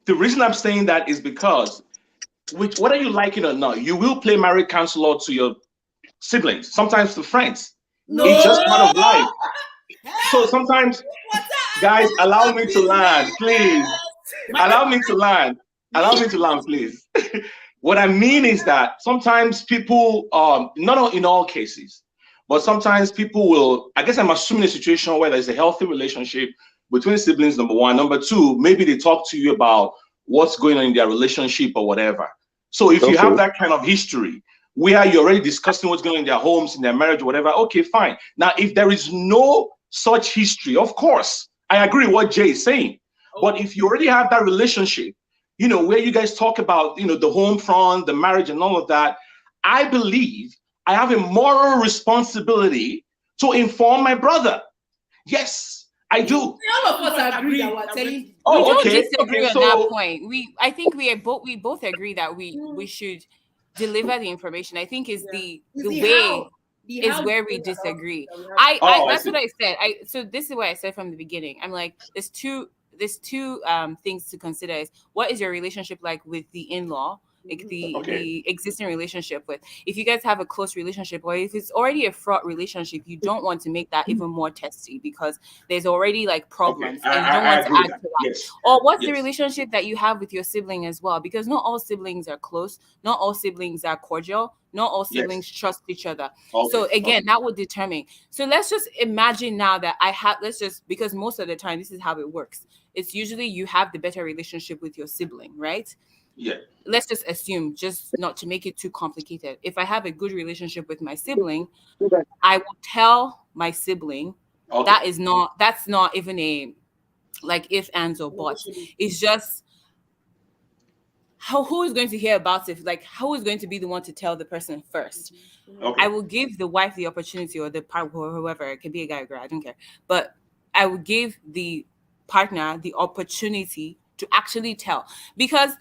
S5: The reason I'm saying that is because, whether you like it or not, you will play marriage counselor to your siblings, sometimes to friends. No. It's just part of life. So sometimes, guys, allow me to land, please. Allow me to land, please. What I mean is that sometimes people, not in all cases, but sometimes people will, I guess I'm assuming a situation where there's a healthy relationship between siblings, number one. Number two, maybe they talk to you about what's going on in their relationship or whatever. So if you have that kind of history where you're already discussing what's going on in their homes, in their marriage, or whatever, okay, fine. Now, if there is no such history, of course, I agree with what Jay is saying. But if you already have that relationship, where you guys talk about, the home front, the marriage and all of that, I believe I have a moral responsibility to inform my brother. Yes, I do.
S2: All of us agree that we're telling.
S4: We don't
S5: okay.
S4: disagree on
S5: So
S4: that point. I think we both agree that we should deliver the information. I think is the way is where we disagree. That's what I said. So this is what I said from the beginning. I'm like, there's two things to consider. Is what is your relationship like with the in-law, like the existing relationship with. If you guys have a close relationship, or if it's already a fraught relationship, you don't want to make that even more testy because there's already like problems, and you don't want to add to that.
S5: Yes.
S4: Or what's the relationship that you have with your sibling as well? Because not all siblings are close, not all siblings are cordial, not all siblings trust each other. So again, that would determine. So let's just imagine now that because most of the time this is how it works. It's usually you have the better relationship with your sibling, right?
S5: Yeah.
S4: Let's just assume, just not to make it too complicated. If I have a good relationship with my sibling, I will tell my sibling that's not even a like if, ands, or buts. It's just who is going to hear about it? Like, who is going to be the one to tell the person first? I will give the wife the opportunity, or the partner, or whoever, it can be a guy or girl, I don't care. But I will give the partner the opportunity to actually tell. Because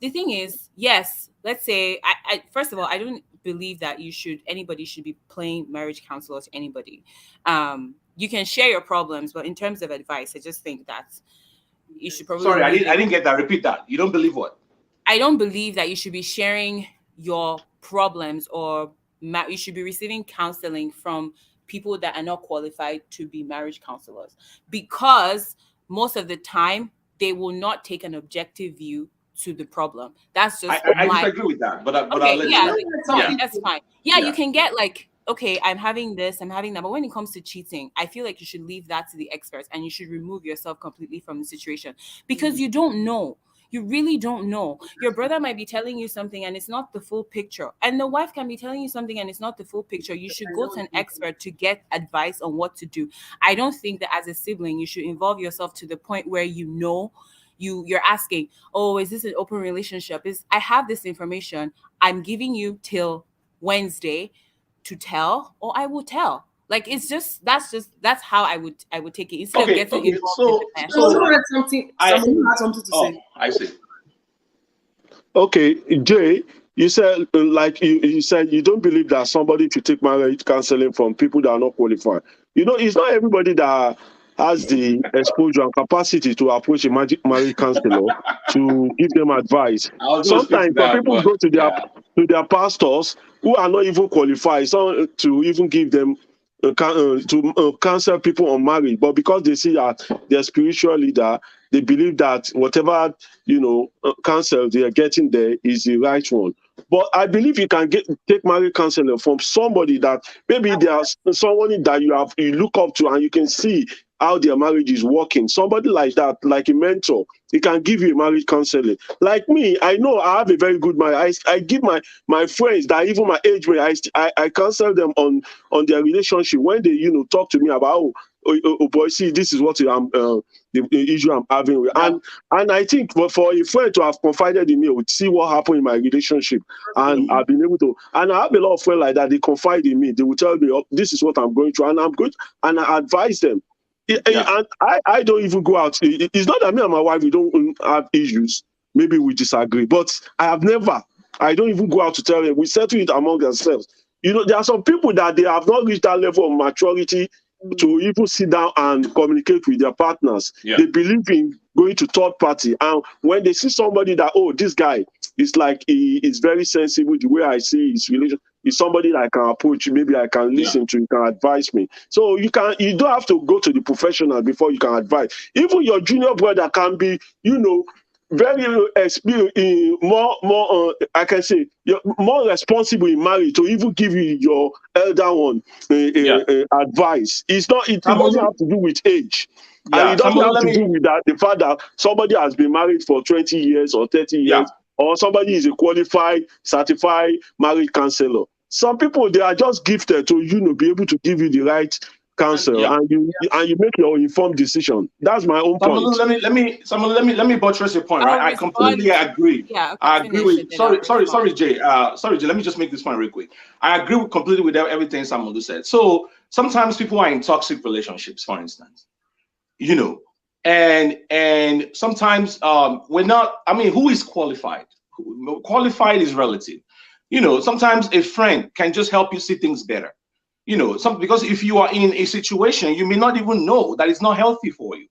S4: the thing is, yes, let's say, I first of all, I don't believe that anybody should be playing marriage counselor to anybody. You can share your problems, but in terms of advice, I just think that you should probably.
S5: Sorry, I didn't get that. Repeat that. You don't believe what?
S4: I don't believe that you should be sharing your problems, or you should be receiving counseling from people that are not qualified to be marriage counselors, because most of the time they will not take an objective view to the problem. That's just
S5: I disagree with that, but I'll let you.
S4: That's fine. Yeah, you can get like, okay, I'm having this, I'm having that, but when it comes to cheating, I feel like you should leave that to the experts, and you should remove yourself completely from the situation, because you don't know. You really don't know. Your brother might be telling you something and it's not the full picture. And the wife can be telling you something and it's not the full picture. You should go to an expert to get advice on what to do. I don't think that as a sibling, you should involve yourself to the point where you're asking, oh, is this an open relationship? I have this information. I'm giving you till Wednesday to tell, or I will tell. Like, that's how I would take it, instead of getting involved.
S1: Something to say.
S5: I see.
S3: Okay, Jay, you said you said you don't believe that somebody should take marriage counseling from people that are not qualified. It's not everybody that has the exposure and capacity to approach a marriage counselor to give them advice. Sometimes people go to their pastors who are not even qualified, to even give them to counsel people on marriage, but because they see that their spiritual leader, they believe that whatever counsel they are getting there is the right one. But I believe you can take marriage counseling from somebody that maybe there's someone that you look up to and you can see how their marriage is working. Somebody like that, like a mentor, he can give you a marriage counseling. Like me, I know I have a very good marriage. I give my friends that even my age mate, I counsel them on their relationship when they talk to me about oh boy, see, this is what the issue I'm having with. And I think for a friend to have confided in me, would see what happened in my relationship, and I've been able to. And I have a lot of friends like that. They confide in me. They will tell me, oh, this is what I'm going through, and I'm good, and I advise them. And I don't even go out. It's not that me and my wife, we don't have issues. Maybe we disagree, but I don't even go out to tell them. We settle it among ourselves. There are some people that they have not reached that level of maturity to even sit down and communicate with their partners. They believe in going to third party. And when they see somebody that, oh, this guy is like, he is very sensible, the way I see his relation, is somebody that I can approach, maybe I can listen to, you can advise me. So you don't have to go to the professional before you can advise. Even your junior brother can be, very experienced, more I can say, you're more responsible in marriage to even give you your elder one advice. It doesn't have to do with age. And it doesn't have to do with that the fact that somebody has been married for 20 years or 30 years, or somebody is a qualified, certified marriage counselor. Some people, they are just gifted to be able to give you the right counsel, and you make your informed decision. That's my own point.
S5: Let me buttress your point. Right, I completely agree.
S4: Yeah,
S5: I agree with. Sorry, Jay. Sorry, Jay. Let me just make this point real quick. I agree completely with everything Samuel said. So sometimes people are in toxic relationships, for instance, you know, and sometimes we're not. I mean, who is qualified? Qualified is relative. You know, sometimes a friend can just help you see things better. You know, because if you are in a situation, you may not even know that it's not healthy for you,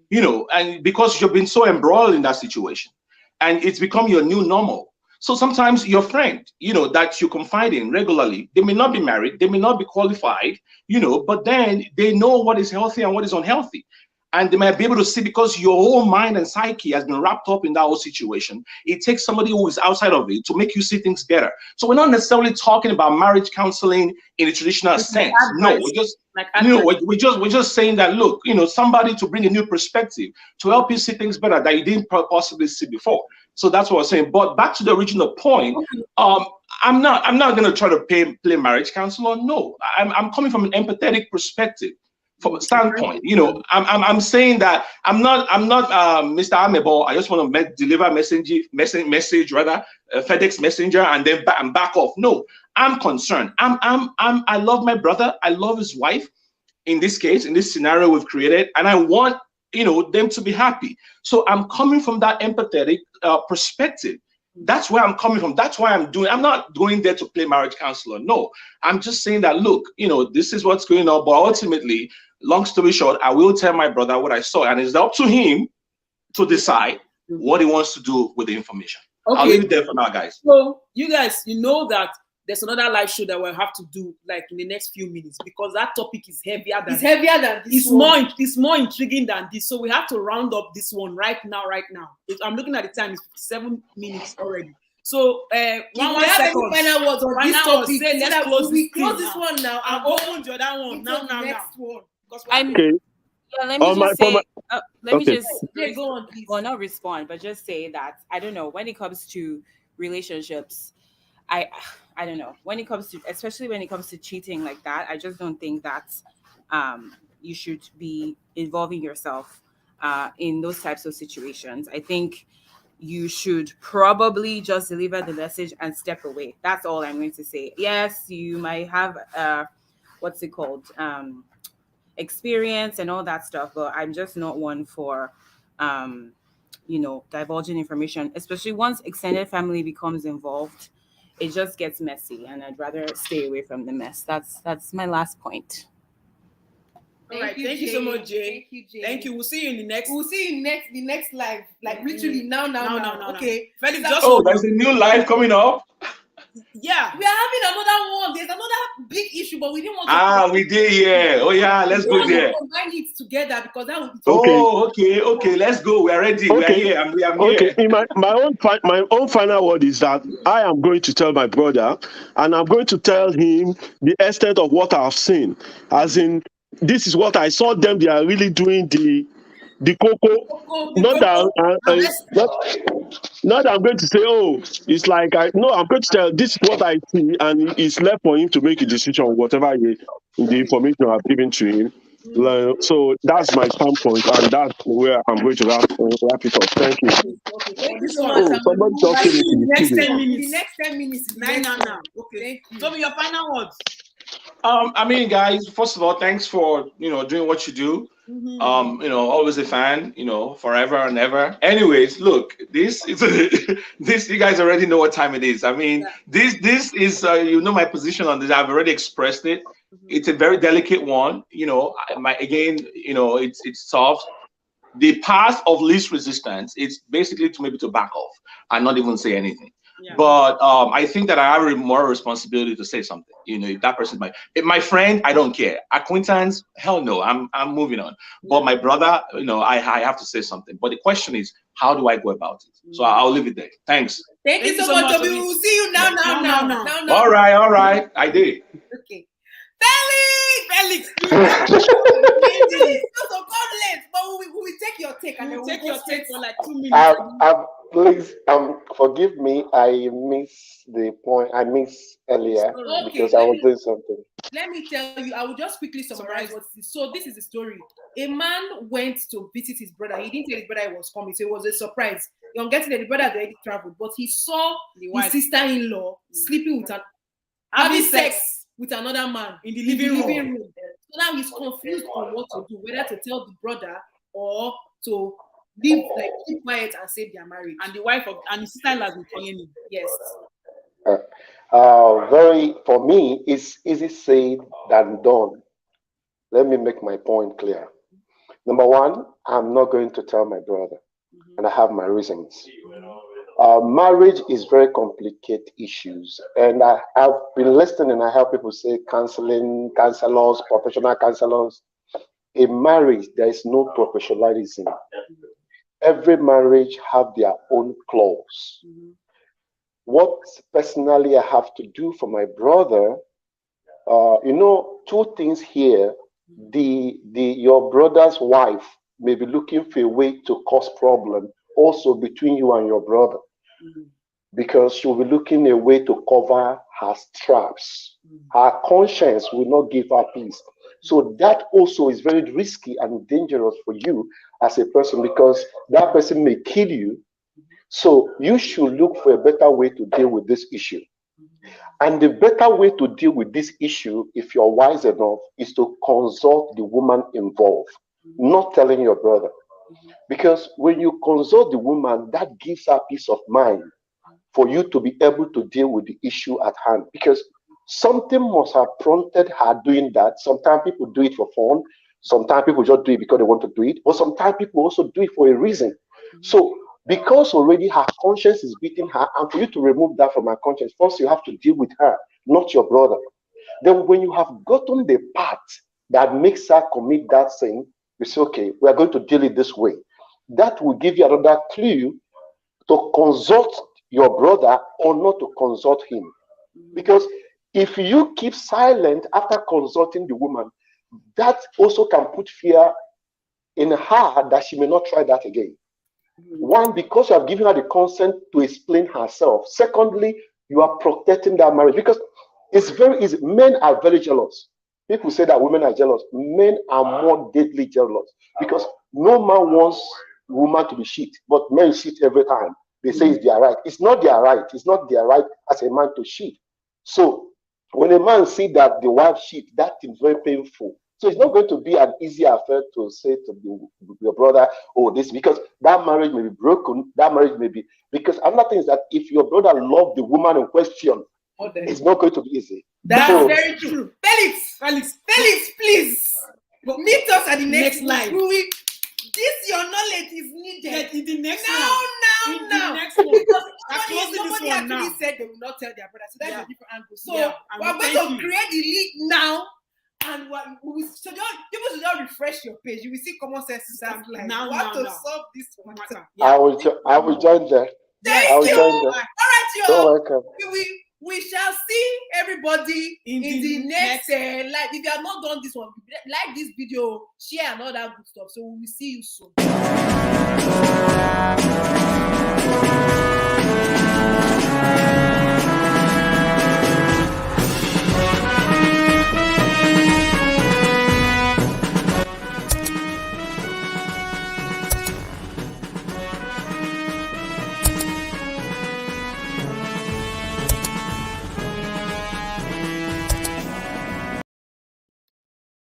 S5: you know, and because you've been so embroiled in that situation and it's become your new normal. So sometimes your friend, you know, that you confide in regularly, they may not be married, they may not be qualified, you know, but then they know what is healthy and what is unhealthy. And they might be able to see, because your whole mind and psyche has been wrapped up in that whole situation. It takes somebody who is outside of it to make you see things better. So we're not necessarily talking about marriage counseling in a traditional sense. No, we're just saying that, look, you know, somebody to bring a new perspective to help you see things better that you didn't possibly see before. So that's what I'm saying. But back to the original point, I'm not going to try to play marriage counselor. No, I'm coming from an empathetic perspective. From a standpoint, you know, I'm saying that I'm not Mr. Amebo. I just want to deliver message rather, FedEx messenger, and then back off. No, I'm concerned. I love my brother. I love his wife. In this case, in this scenario we've created, and I want, you know, them to be happy. So I'm coming from that empathetic perspective. That's where I'm coming from. That's why I'm not going there to play marriage counselor. No, I'm just saying that, look, you know, this is what's going on. But ultimately, long story short, I will tell my brother what I saw, and it's up to him to decide what he wants to do with the information. Okay. I'll leave it there for now, guys.
S1: So you guys, you know that there's another live show that we'll have to do like in the next few minutes, because that topic is heavier than this. It's more intriguing than this. So we have to round up this one right now. I'm looking at the time, it's 7 minutes already. So one second.
S2: Final words on this topic.
S1: Let's close this
S2: one now.
S1: And open the other one now.
S3: Okay.
S4: Yeah, let me just say. Let me just
S2: go on, please.
S4: Well, not respond, but just say that I don't know, when it comes to relationships, I don't know, when it comes to, especially when it comes to cheating like that, I just don't think that you should be involving yourself in those types of situations. I think you should probably just deliver the message and step away. That's all I'm going to say. Yes, you might have what's it called? Experience and all that stuff, but I'm just not one for you know, divulging information, especially once extended family becomes involved. It just gets messy, and I'd rather stay away from the mess. That's my last point.
S1: Thank you so much, Jay. Thank you, Jay. Thank you. We'll see you in the next.
S2: We'll see you the next live. Like literally now. Okay.
S5: There's a new live coming up.
S1: Yeah,
S2: we are having another one. There's another big issue, but we didn't want to.
S5: We did, yeah. Oh yeah, let's go there.
S2: Combine it together because that would be.
S5: Okay. Let's go. We are ready.
S3: Okay.
S5: We are here. I'm
S3: okay.
S5: here.
S3: My own final word is that I am going to tell my brother, and I'm going to tell him the extent of what I've seen. As in, this is what I saw them. They are really doing the cocoa. Not that I'm going to say, oh, it's like I'm going to tell this is what I see, and it's left for him to make a decision on whatever the information I've given to him. So that's my standpoint, and that's where I'm going to wrap it up. Thank you.
S2: Thank you so much.
S3: Somebody just came into
S2: the next 10 minutes.
S1: Now. Okay. So your final words.
S5: I mean, guys, first of all, thanks for doing what you do. Mm-hmm. Always a fan, forever and ever. Anyways, look, this is this. You guys already know what time it is. I mean, this is my position on this. I've already expressed it. Mm-hmm. It's a very delicate one. It's soft. The path of least resistance is basically to back off and not even say anything. Yeah. But I think that I have a moral responsibility to say something. If that person my friend, I don't care. Acquaintance, hell no, I'm moving on. But my brother, I have to say something. But the question is, how do I go about it? So I'll leave it there. Thanks.
S2: Thank you so much, Toby. We'll see you now.
S5: All right. I did.
S2: Okay.
S1: Felix.
S2: Please, so come late, but we will take your take and then
S1: We'll
S2: we'll
S1: take
S2: go
S1: your
S2: straight
S1: take for like 2 minutes.
S6: Please, forgive me. I missed the point. I missed earlier because I was doing something.
S2: Let me tell you, I will just quickly summarize what this is. So this is the story. A man went to visit his brother. He didn't tell his brother he was coming, so it was a surprise. You're getting that the brother had already traveled, but he saw his sister-in-law sleeping with having sex with another man
S1: in the living room.
S2: So now he's confused on what to do, whether to tell the brother or to keep quiet and save their marriage.
S1: And the wife and his sister has been calling him.
S2: Yes.
S6: For me, it's easy said than done. Let me make my point clear. Number one, I'm not going to tell my brother, and I have my reasons. Marriage is very complicated issues, and I've been listening and I hear people say counselors, professional counselors. In marriage, there is no professionalism. Every marriage have their own clause. What personally I have to do for my brother, two things here. Your brother's wife may be looking for a way to cause problem also between you and your brother, because she'll be looking a way to cover her traps. Her conscience will not give her peace. So that also is very risky and dangerous for you as a person, because that person may kill you. So you should look for a better way to deal with this issue. And the better way to deal with this issue, if you're wise enough, is to consult the woman involved, not telling your brother. Because when you consult the woman, that gives her peace of mind for you to be able to deal with the issue at hand. Because something must have prompted her doing that. Sometimes people do it for fun. Sometimes people just do it because they want to do it. But sometimes people also do it for a reason. So because already her conscience is beating her, and for you to remove that from her conscience, first you have to deal with her, not your brother. Then when you have gotten the part that makes her commit that sin, you say, okay, we are going to deal it this way. That will give you another clue to consult your brother or not to consult him. Because if you keep silent after consulting the woman, that also can put fear in her that she may not try that again. One, because you have given her the consent to explain herself. Secondly, you are protecting that marriage, because it's very easy. Men are very jealous. People say that women are jealous. Men are more deadly jealous, because no man wants woman to be cheat, but men cheat every time. They say it's their right. It's not their right. It's not their right as a man to cheat. So when a man sees that the wife cheat, that is very painful. So it's not going to be an easy affair to say to your brother, oh, this, because that marriage may be broken. That marriage may be, because another thing is that if your brother loves the woman in question, it's not going to be easy.
S2: That's very true. Felix, please meet us at the next line. This your knowledge is needed.
S1: In the next
S2: one.
S1: Now. Next one.
S2: Because somebody actually said they will not tell their brother. So that's a different angle. So we're going to create the lead now. And people should just refresh your page. You will see common sense sisters like now to solve this one.
S6: I will join there.
S2: Thank you. All right, y'all.
S6: You're welcome.
S2: We shall see everybody in the next live. If you have not done this one, like this video, share and all that good stuff. So we will see you soon.